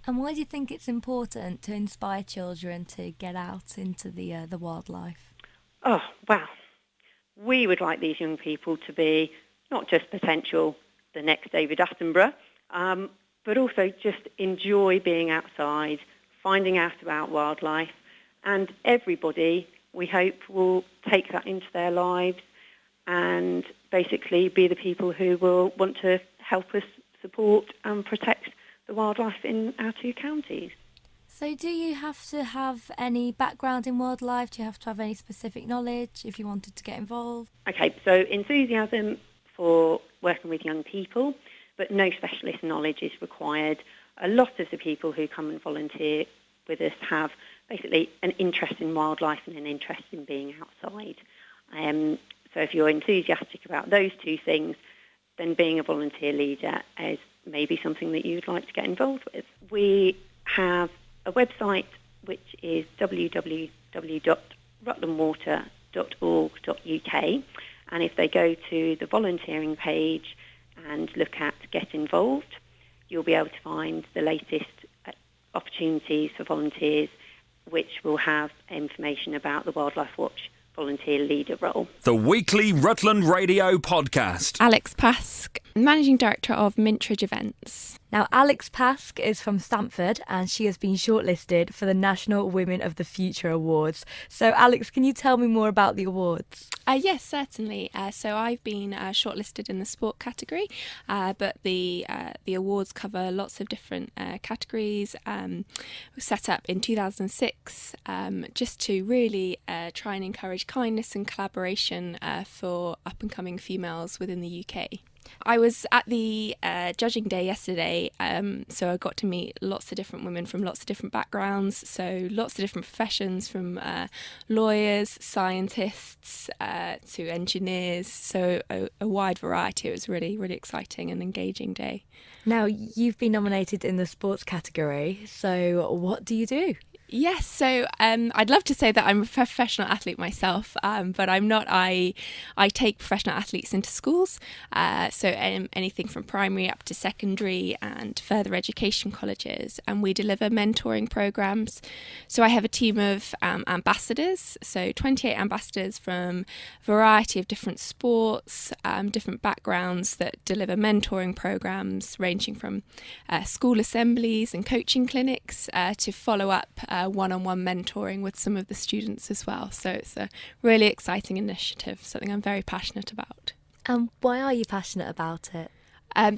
And why do you think it's important to inspire children to get out into the wildlife? Oh, well, we would like these young people to be not just potential the next David Attenborough, but also just enjoy being outside, finding out about wildlife, and everybody, we hope, will take that into their lives and basically be the people who will want to help us support and protect the wildlife in our 2 counties. So do you have to have any background in wildlife? Do you have to have any specific knowledge if you wanted to get involved? Okay, so enthusiasm for working with young people, but no specialist knowledge is required. A lot of the people who come and volunteer with us have basically an interest in wildlife and an interest in being outside. So if you're enthusiastic about those 2 things, then being a volunteer leader is may be something that you'd like to get involved with. We have a website which is www.rutlandwater.org.uk, and if they go to the volunteering page and look at Get Involved, you'll be able to find the latest opportunities for volunteers, which will have information about the Wildlife Watch volunteer leader role. The weekly Rutland Radio podcast. Alex Pask, Managing Director of Mintridge Events. Now, Alex Pask is from Stamford and she has been shortlisted for the National Women of the Future Awards. So, Alex, can you tell me more about the awards? Yes, certainly. So I've been shortlisted in the sport category, but the awards cover lots of different categories. Set up in 2006 just to really try and encourage kindness and collaboration for up-and-coming females within the UK. I was at the judging day yesterday, so I got to meet lots of different women from lots of different backgrounds, so lots of different professions, from lawyers, scientists to engineers, so a wide variety. It was really, really exciting and engaging day. Now, you've been nominated in the sports category, so what do you do? Yes, so I'd love to say that I'm a professional athlete myself, but I'm not. I take professional athletes into schools, so anything from primary up to secondary and further education colleges, and we deliver mentoring programs. So I have a team of ambassadors, so 28 ambassadors from a variety of different sports, different backgrounds, that deliver mentoring programs ranging from school assemblies and coaching clinics to follow up one-on-one mentoring with some of the students as well. So it's a really exciting initiative, something I'm very passionate about. And why are you passionate about it?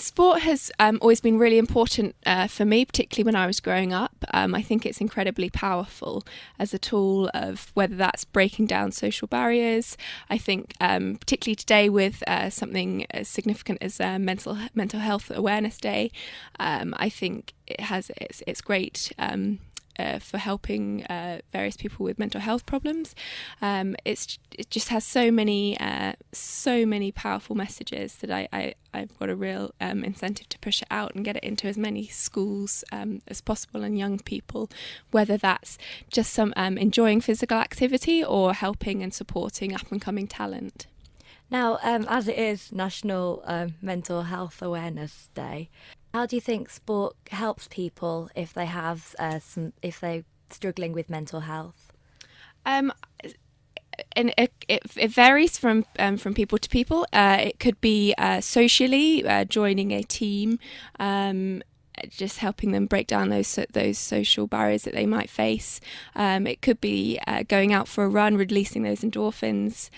Sport has always been really important for me, particularly when I was growing up. I think it's incredibly powerful as a tool of whether that's breaking down social barriers. I think particularly today with something as significant as Mental Health Awareness Day, I think it's great for helping various people with mental health problems. It just has so many powerful messages that I've got a real incentive to push it out and get it into as many schools as possible, and young people, whether that's just some enjoying physical activity or helping and supporting up and coming talent. Now, as it is National Mental Health Awareness Day, how do you think sport helps people if they have if they're struggling with mental health? And it varies from people to people. It could be socially joining a team, just helping them break down those social barriers that they might face. It could be going out for a run, releasing those endorphins.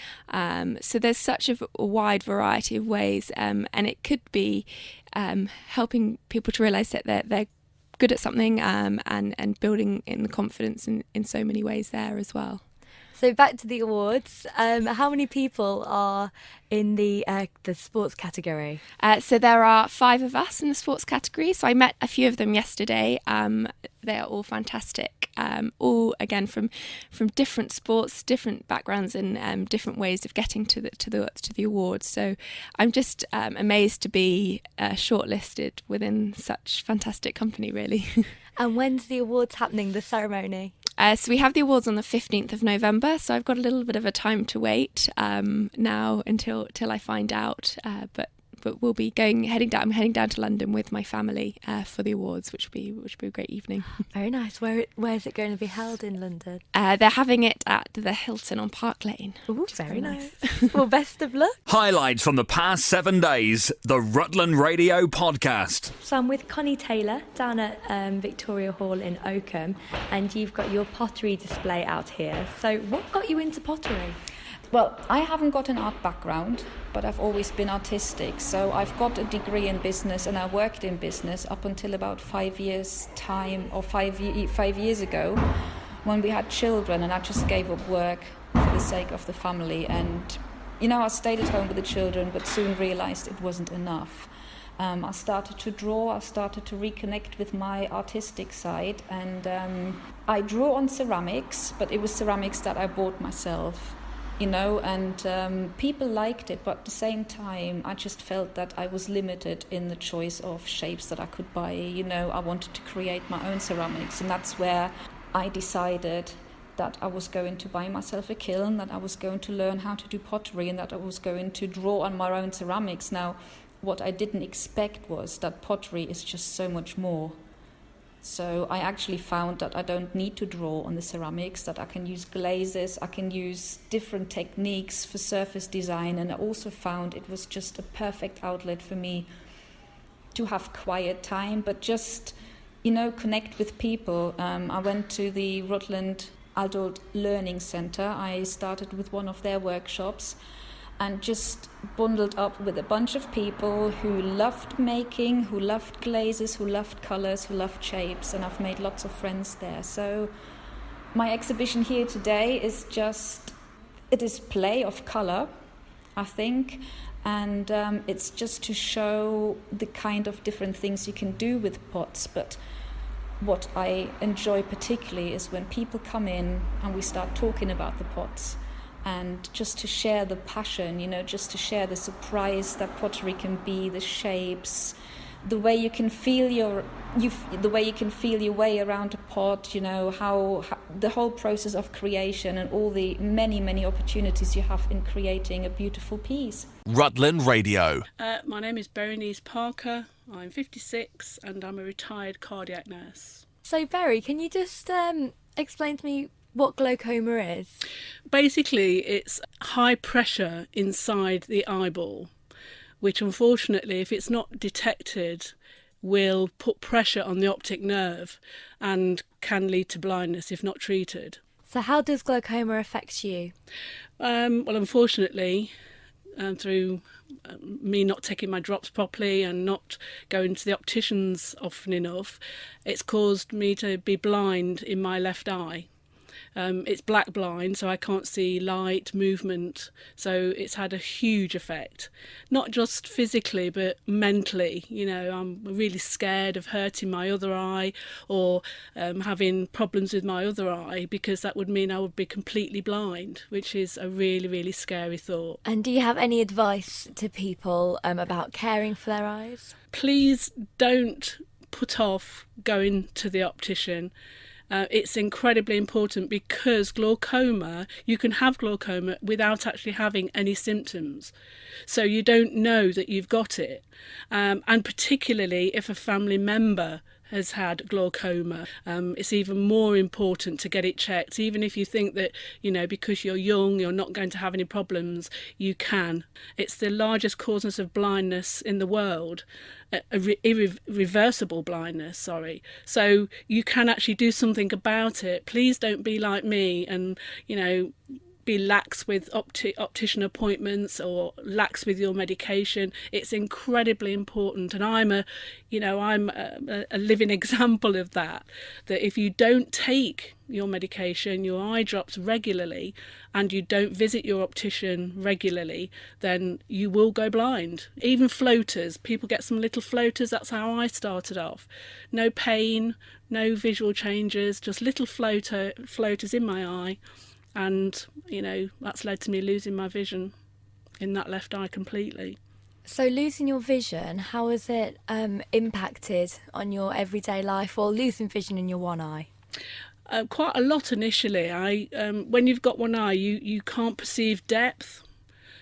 So there's such a wide variety of ways, and it could be helping people to realise that they're good at something, and building in the confidence in so many ways there as well. So back to the awards. How many people are in the sports category? So there are 5 of us in the sports category. So I met a few of them yesterday. They are all fantastic. All again from different sports, different backgrounds, and different ways of getting to the awards. So I'm just amazed to be shortlisted within such fantastic company, really. And when's the awards happening, the ceremony? So we have the awards on the 15th of November, so I've got a little bit of a time to wait now until I find out. But we'll be heading down to London with my family for the awards, which will be a great evening. Very nice. Where is it going to be held in London? They're having it at the Hilton on Park Lane. Ooh, very nice. Well, best of luck. Highlights from the past 7 days, the Rutland Radio podcast. So I'm with Connie Taylor down at Victoria Hall in Oakham, and you've got your pottery display out here. So what got you into pottery? Well, I haven't got an art background, but I've always been artistic. So I've got a degree in business, and I worked in business up until about 5 years' time, or 5 years ago, when we had children, and I just gave up work for the sake of the family. And, I stayed at home with the children, but soon realised it wasn't enough. I started to draw, I started to reconnect with my artistic side, and I drew on ceramics, but it was ceramics that I bought myself. and people liked it, but at the same time I just felt that I was limited in the choice of shapes that I could buy. I wanted to create my own ceramics, and that's where I decided that I was going to buy myself a kiln, that I was going to learn how to do pottery, and that I was going to draw on my own ceramics. Now, what I didn't expect was that pottery is just so much more. So I actually found that I don't need to draw on the ceramics, that I can use glazes, I can use different techniques for surface design, and I also found it was just a perfect outlet for me to have quiet time, but just, connect with people. I went to the Rutland Adult Learning Centre. I started with one of their workshops and just bundled up with a bunch of people who loved making, who loved glazes, who loved colours, who loved shapes, and I've made lots of friends there. So my exhibition here today is it is play of colour, I think, and it's just to show the kind of different things you can do with pots. But what I enjoy particularly is when people come in and we start talking about the pots, and just to share the passion, just to share the surprise that pottery can be, the shapes, the way you can feel your way around a pot, how the whole process of creation and all the many, many opportunities you have in creating a beautiful piece. Rutland Radio. My name is Berenice Parker. I'm 56 and I'm a retired cardiac nurse. So, Berry, can you just explain to me what glaucoma is? Basically, it's high pressure inside the eyeball, which unfortunately, if it's not detected, will put pressure on the optic nerve and can lead to blindness if not treated. So how does glaucoma affect you? Well, unfortunately, through me not taking my drops properly and not going to the opticians often enough, it's caused me to be blind in my left eye. It's black blind, so I can't see light, movement, so it's had a huge effect. Not just physically, but mentally. I'm really scared of hurting my other eye or having problems with my other eye, because that would mean I would be completely blind, which is a really, really scary thought. And do you have any advice to people about caring for their eyes? Please don't put off going to the optician. It's incredibly important, because glaucoma, you can have glaucoma without actually having any symptoms. So you don't know that you've got it. And particularly if a family member has had glaucoma, it's even more important to get it checked. Even if you think that, because you're young, you're not going to have any problems, you can. It's the largest cause of blindness in the world. Irreversible blindness, sorry. So you can actually do something about it. Please don't be like me and, be lax with optician appointments or lax with your medication. It's incredibly important, and I'm a living example of that. That if you don't take your medication, your eye drops regularly, and you don't visit your optician regularly, then you will go blind. Even floaters, people get some little floaters. That's how I started off. No pain, no visual changes, just little floaters in my eye. And, that's led to me losing my vision in that left eye completely. So losing your vision, how has it impacted on your everyday life, or losing vision in your one eye? Quite a lot initially. When you've got one eye, you can't perceive depth.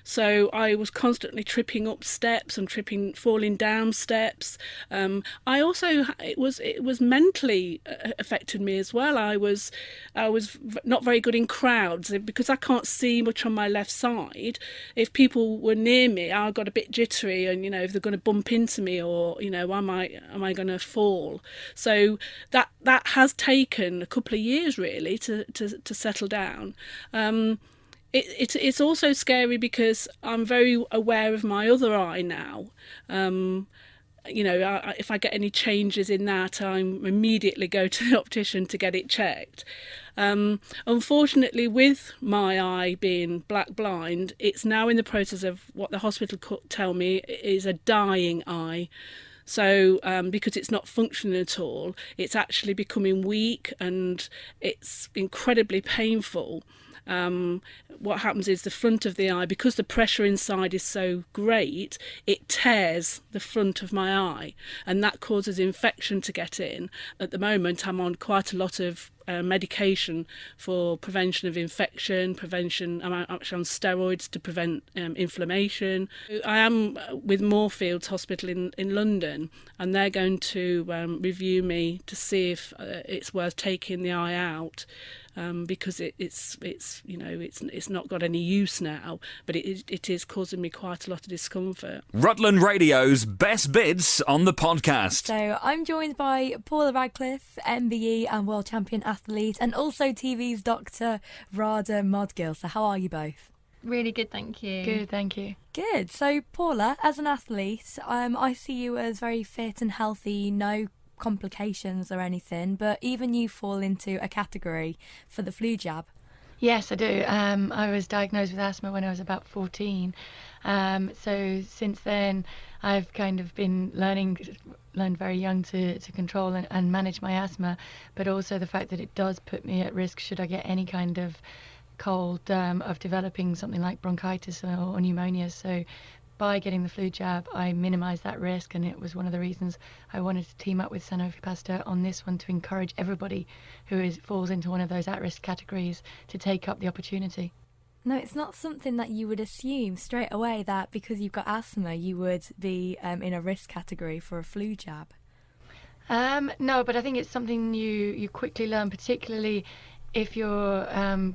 So I was constantly tripping up steps and falling down steps. I also, it was mentally affected me as well. I was not very good in crowds, because I can't see much on my left side. If people were near me, I got a bit jittery, and if they're going to bump into me, or am I going to fall? So that has taken a couple of years really to settle down. It's also scary because I'm very aware of my other eye now. If I get any changes in that, I immediately go to the optician to get it checked. Unfortunately, with my eye being black blind, it's now in the process of what the hospital tell me is a dying eye. So because it's not functioning at all, it's actually becoming weak and it's incredibly painful. What happens is the front of the eye, because the pressure inside is so great, it tears the front of my eye, and that causes infection to get in. At the moment, I'm on quite a lot of medication for prevention of infection, I'm actually on steroids to prevent inflammation. I am with Moorfields Hospital in London, and they're going to review me to see if it's worth taking the eye out. Because it's not got any use now, but it is causing me quite a lot of discomfort. Rutland Radio's best bits on the podcast. So I'm joined by Paula Radcliffe, MBE and world champion athlete, and also TV's Dr. Radha Modgill. So how are you both? Really good, thank you. Good, thank you. Good. So Paula, as an athlete, I see you as very fit and healthy, no complications or anything, but even you fall into a category for the flu jab. Yes, I do. I was diagnosed with asthma when I was about 14. So since then, I've kind of been learned very young to control and manage my asthma, but also the fact that it does put me at risk should I get any kind of cold of developing something like bronchitis or pneumonia. So by getting the flu jab, I minimised that risk, and it was one of the reasons I wanted to team up with Sanofi Pasteur on this one to encourage everybody who falls into one of those at-risk categories to take up the opportunity. No, it's not something that you would assume straight away that because you've got asthma you would be in a risk category for a flu jab. No, but I think it's something you quickly learn, particularly if you're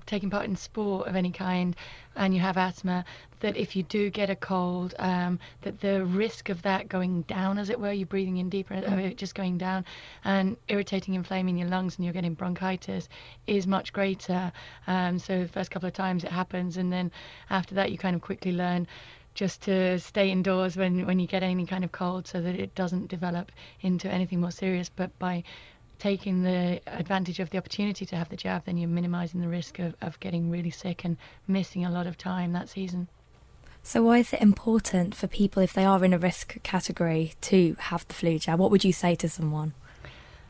taking part in sport of any kind and you have asthma, that if you do get a cold, that the risk of that going down, as it were, you're breathing in deeper, it just going down and irritating, inflaming your lungs, and you're getting bronchitis, is much greater. So the first couple of times it happens, and then after that you kind of quickly learn just to stay indoors when you get any kind of cold, so that it doesn't develop into anything more serious. But by taking the advantage of the opportunity to have the jab, then you're minimising the risk of getting really sick and missing a lot of time that season. So why is it important for people, if they are in a risk category, to have the flu jab? What would you say to someone?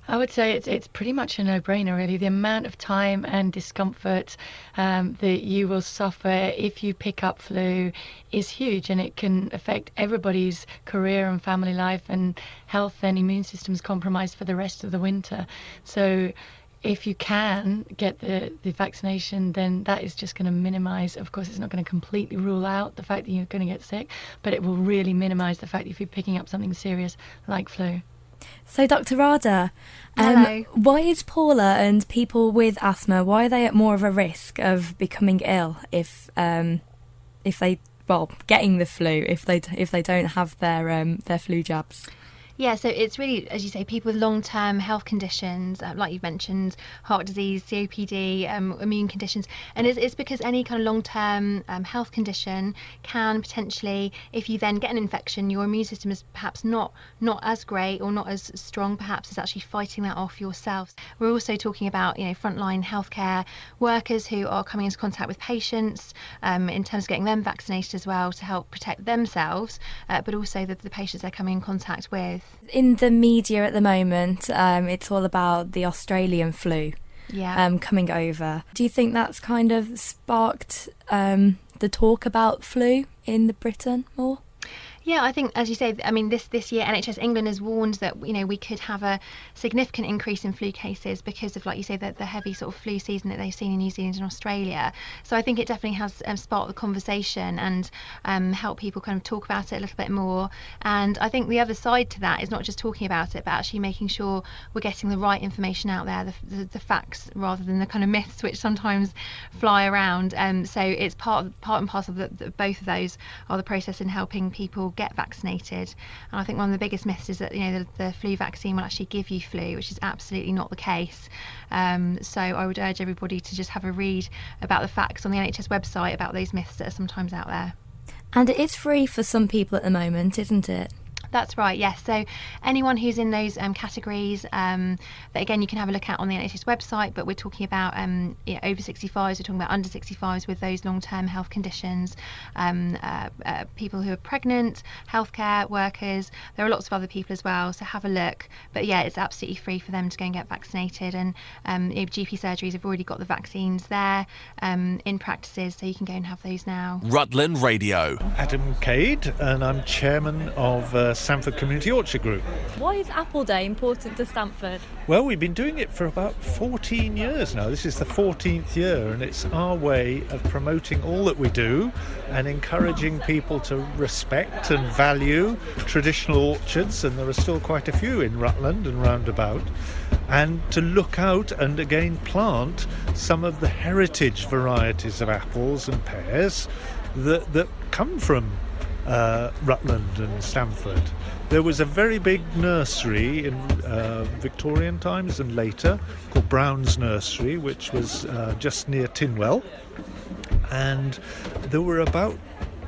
I would say it's pretty much a no-brainer, really. The amount of time and discomfort that you will suffer if you pick up flu is huge, and it can affect everybody's career and family life and health and immune systems compromised for the rest of the winter. So if you can get the vaccination, then that is just going to minimise. Of course, it's not going to completely rule out the fact that you're going to get sick, but it will really minimise the fact that if you're picking up something serious like flu. So, Dr. Radha, why is Paula and people with asthma, why are they at more of a risk of becoming ill if they getting the flu if they don't have their flu jabs? Yeah, so it's really, as you say, people with long-term health conditions, like you've mentioned, heart disease, COPD, immune conditions. And it's because any kind of long-term health condition can potentially, if you then get an infection, your immune system is perhaps not as great or not as strong, perhaps it's actually fighting that off yourself. We're also talking about, frontline healthcare workers who are coming into contact with patients in terms of getting them vaccinated as well to help protect themselves, but also the patients they're coming in contact with. In the media at the moment, it's all about the Australian flu coming over. Do you think that's kind of sparked the talk about flu in Britain more? Yeah, I think, as you say, I mean, this year NHS England has warned that we could have a significant increase in flu cases because of, like you say, the heavy sort of flu season that they've seen in New Zealand and Australia. So I think it definitely has sparked the conversation and helped people kind of talk about it a little bit more. And I think the other side to that is not just talking about it, but actually making sure we're getting the right information out there, the facts rather than the kind of myths which sometimes fly around. So it's part and parcel of both of those are the process in helping people get vaccinated. And I think one of the biggest myths is that the flu vaccine will actually give you flu, which is absolutely not the case. So I would urge everybody to just have a read about the facts on the NHS website about those myths that are sometimes out there. And it is free for some people at the moment, isn't it? That's right, yes. So anyone who's in those categories, that again you can have a look at on the NHS website, but we're talking about over 65s, we're talking about under 65s with those long-term health conditions, people who are pregnant, healthcare workers. There are lots of other people as well, so have a look. But yeah, it's absolutely free for them to go and get vaccinated, and GP surgeries have already got the vaccines there in practices, so you can go and have those now. Rutland Radio. Adam Cade, and I'm chairman of Stamford Community Orchard Group. Why is Apple Day important to Stamford? Well, we've been doing it for about 14 years now. This is the 14th year, and it's our way of promoting all that we do and encouraging people to respect and value traditional orchards, and there are still quite a few in Rutland and roundabout, and to look out and again plant some of the heritage varieties of apples and pears that come from Rutland and Stamford. There was a very big nursery in Victorian times and later called Brown's Nursery, which was just near Tinwell, and there were about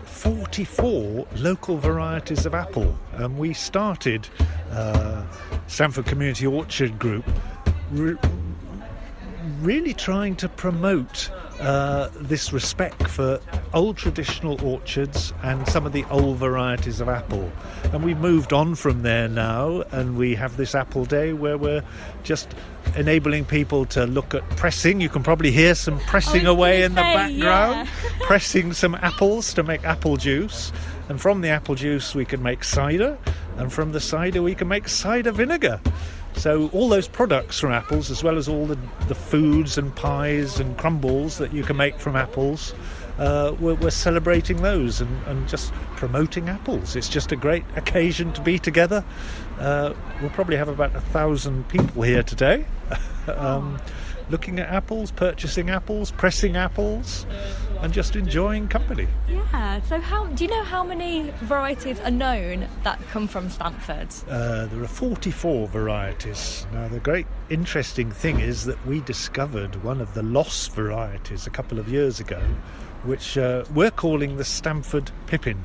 44 local varieties of apple, and we started Stamford Community Orchard Group really trying to promote this respect for old traditional orchards and some of the old varieties of apple. And we've moved on from there now, and we have this Apple Day where we're just enabling people to look at pressing. You can probably hear some pressing away in the background, pressing some apples to make apple juice. And from the apple juice we can make cider, and from the cider we can make cider vinegar. So all those products from apples, as well as all the foods and pies and crumbles that you can make from apples, we're celebrating those and just promoting apples. It's just a great occasion to be together. We'll probably have about 1,000 people here today, looking at apples, purchasing apples, pressing apples, and just enjoying company. Yeah, so do you know how many varieties are known that come from Stamford? There are 44 varieties. Now, the great interesting thing is that we discovered one of the lost varieties a couple of years ago, which we're calling the Stamford Pippin.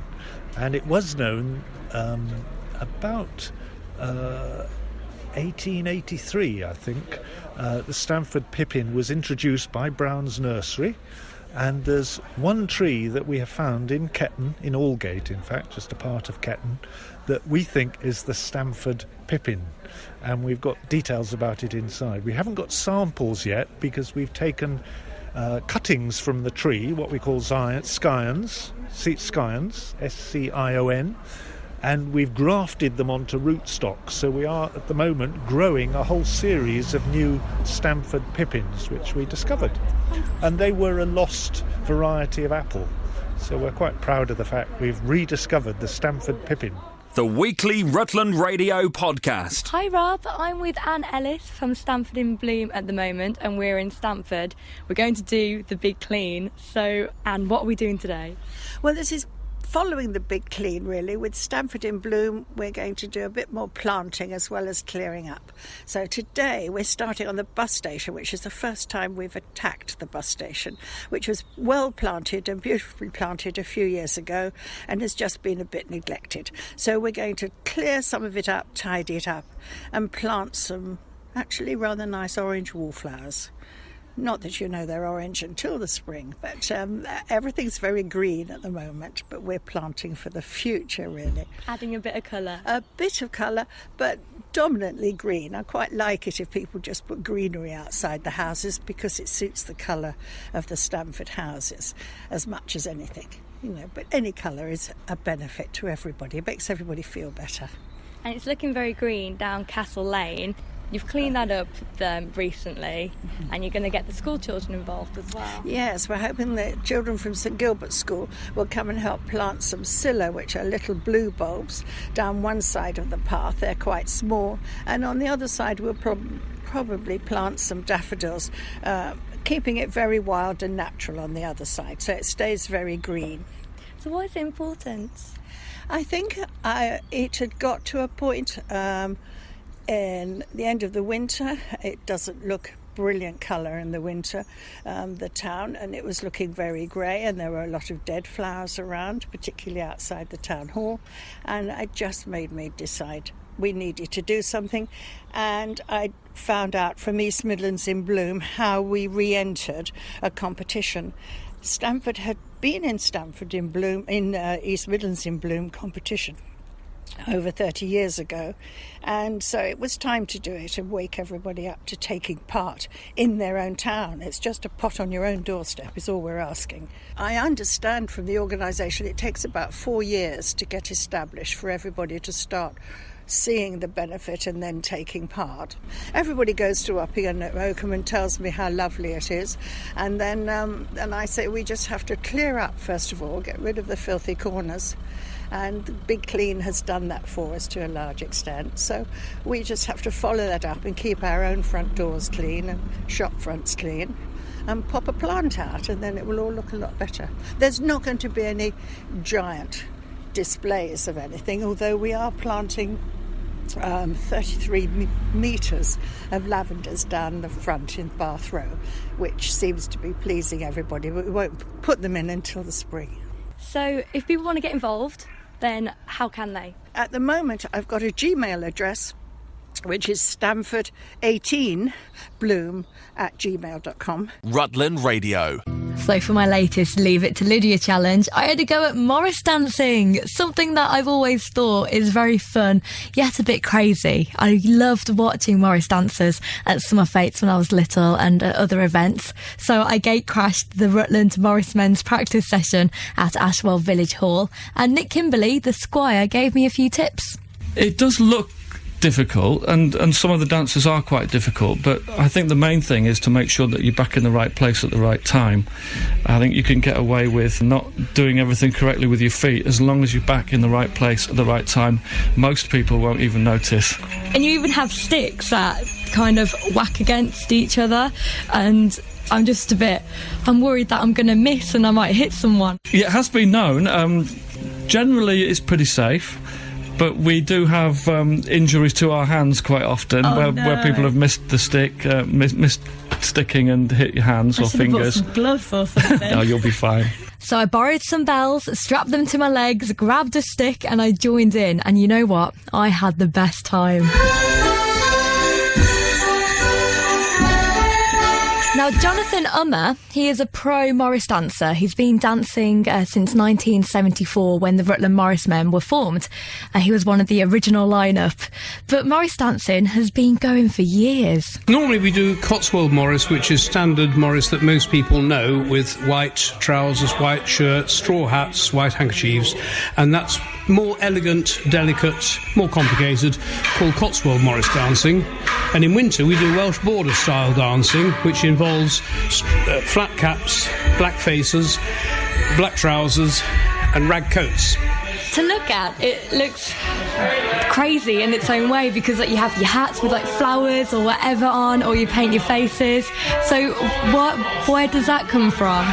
And it was known about 1883, I think. The Stamford Pippin was introduced by Brown's Nursery, and there's one tree that we have found in Ketton, in Aldgate in fact, just a part of Ketton, that we think is the Stamford Pippin, and we've got details about it inside. We haven't got samples yet because we've taken cuttings from the tree, what we call scions, S-C-I-O-N, and we've grafted them onto rootstocks. So we are at the moment growing a whole series of new Stamford Pippins, which we discovered. And they were a lost variety of apple. So we're quite proud of the fact we've rediscovered the Stamford Pippin. The weekly Rutland Radio podcast. Hi Rob, I'm with Anne Ellis from Stamford in Bloom at the moment, and we're in Stamford. We're going to do the big clean. So Anne, what are we doing today? Well, this is following the big clean, really. With Stamford in Bloom, we're going to do a bit more planting as well as clearing up. So today we're starting on the bus station, which is the first time we've attacked the bus station, which was well planted and beautifully planted a few years ago and has just been a bit neglected. So we're going to clear some of it up, tidy it up, and plant some actually rather nice orange wallflowers. Not that you know they're orange until the spring, but everything's very green at the moment, but we're planting for the future, really. Adding a bit of colour. A bit of colour, but dominantly green. I quite like it if people just put greenery outside the houses because it suits the colour of the Stamford houses as much as anything. You know, but any colour is a benefit to everybody. It makes everybody feel better. And it's looking very green down Castle Lane. You've cleaned that up recently, and you're going to get the school children involved as well. Yes, we're hoping that children from St Gilbert's School will come and help plant some scilla, which are little blue bulbs, down one side of the path. They're quite small. And on the other side, we'll probably plant some daffodils, keeping it very wild and natural on the other side, so it stays very green. So why is it important? I think it had got to a point... in the end of the winter, it doesn't look brilliant colour in the winter, the town, and it was looking very grey, and there were a lot of dead flowers around, particularly outside the town hall, and it just made me decide we needed to do something. And I found out from East Midlands in Bloom how we re-entered a competition. Stamford had been in Stamford in Bloom, in East Midlands in Bloom competition over 30 years ago, and so it was time to do it and wake everybody up to taking part in their own town. It's just a pot on your own doorstep is all we're asking. I understand from the organisation it takes about 4 years to get established for everybody to start seeing the benefit and then taking part. Everybody goes to Uppingham and Oakham and tells me how lovely it is, and then I say we just have to clear up first of all, get rid of the filthy corners, and Big Clean has done that for us to a large extent, so we just have to follow that up and keep our own front doors clean and shop fronts clean and pop a plant out, and then it will all look a lot better. There's not going to be any giant displays of anything, although we are planting 33 metres of lavenders down the front in Bath Row, which seems to be pleasing everybody, but we won't put them in until the spring. So if people want to get involved, then how can they? At the moment I've got a Gmail address, which is stanford18bloom@gmail.com. Rutland Radio. So for my latest Leave It to Lydia challenge, I had to go at Morris dancing, something that I've always thought is very fun, yet a bit crazy. I loved watching Morris dancers at Summer Fates when I was little and at other events. So I gate crashed the Rutland Morris men's practice session at Ashwell Village Hall, and Nick Kimberley, the squire, gave me a few tips. It does look difficult, and some of the dances are quite difficult, but I think the main thing is to make sure that you're back in the right place at the right time. I think you can get away with not doing everything correctly with your feet as long as you're back in the right place at the right time. Most people won't even notice. And you even have sticks that kind of whack against each other, and I'm worried that I'm going to miss and I might hit someone. Yeah, it has been known. Generally it's pretty safe, but we do have injuries to our hands quite often, where people have missed the stick, missed sticking and hit your hands or fingers. Some gloves or something. No, you'll be fine. So I borrowed some bells, strapped them to my legs, grabbed a stick, and I joined in. And you know what? I had the best time. Now, Jonathan Ummer, he is a pro Morris dancer. He's been dancing since 1974 when the Rutland Morris Men were formed. He was one of the original lineup. But Morris dancing has been going for years. Normally we do Cotswold Morris, which is standard Morris that most people know, with white trousers, white shirts, straw hats, white handkerchiefs, and that's more elegant, delicate, more complicated, called Cotswold Morris dancing. And in winter we do Welsh border style dancing, which involves flat caps, black faces, black trousers and rag coats. To look at, it looks crazy in its own way, because you have your hats with flowers or whatever on, or you paint your faces. So where does that come from?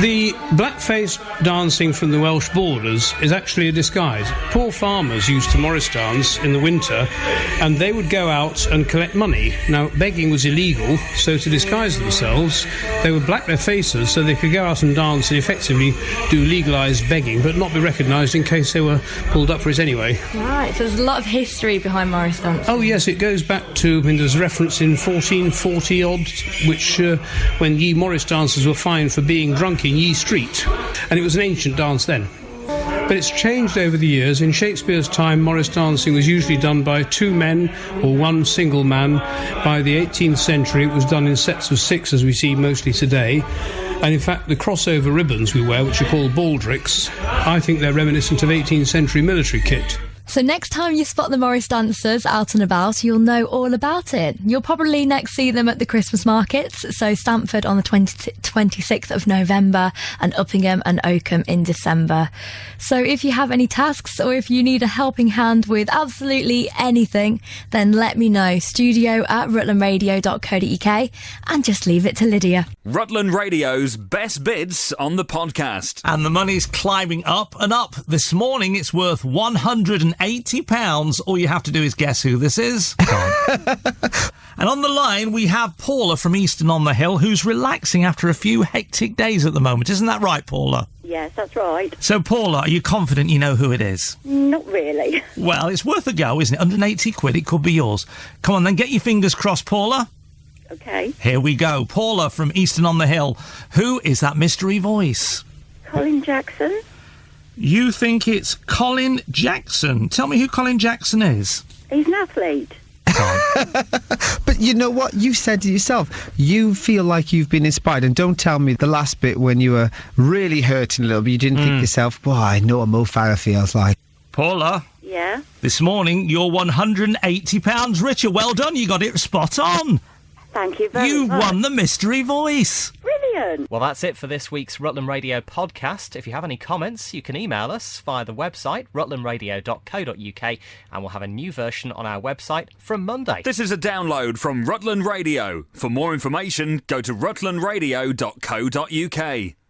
The blackface dancing from the Welsh borders is actually a disguise. Poor farmers used to Morris dance in the winter, and they would go out and collect money. Now, begging was illegal, so to disguise themselves, they would black their faces so they could go out and dance and effectively do legalised begging, but not be recognised in case they were pulled up for it anyway. Right, so there's a lot of history behind Morris dancing. Oh yes, it goes back to, there's a reference in 1440-odd, which when ye Morris dancers were fined for being drunk in Ye Street, and it was an ancient dance then. But it's changed over the years. In Shakespeare's time, Morris dancing was usually done by two men or one single man. By the 18th century, it was done in sets of 6, as we see mostly today. And in fact, the crossover ribbons we wear, which are called baldricks, I think they're reminiscent of 18th century military kit. So next time you spot the Morris dancers out and about, you'll know all about it. You'll probably next see them at the Christmas markets, so Stamford on the 26th of November and Uppingham and Oakham in December. So if you have any tasks or if you need a helping hand with absolutely anything, then let me know. studio@rutlandradio.co.uk and just leave it to Lydia. Rutland Radio's best bits on the podcast. And the money's climbing up and up. This morning it's worth £180 £180. All you have to do is guess who this is. And on the line, we have Paula from Easton-on-the-Hill, who's relaxing after a few hectic days at the moment. Isn't that right, Paula? Yes, that's right. So, Paula, are you confident you know who it is? Not really. Well, it's worth a go, isn't it? £180, it could be yours. Come on, then, get your fingers crossed, Paula. Okay. Here we go. Paula from Easton-on-the-Hill. Who is that mystery voice? Colin Jackson. You think it's Colin Jackson. Tell me who Colin Jackson is. He's an athlete. But you know what? You said to yourself, you feel like you've been inspired. And don't tell me the last bit when you were really hurting a little bit, you didn't think to yourself, well, I know what Mo Farah feels like. Paula? Yeah? This morning, you're £180 richer. Well done, you got it spot on. Thank you very much. You won the mystery voice. Brilliant. Well, that's it for this week's Rutland Radio podcast. If you have any comments, you can email us via the website, rutlandradio.co.uk, and we'll have a new version on our website from Monday. This is a download from Rutland Radio. For more information, go to rutlandradio.co.uk.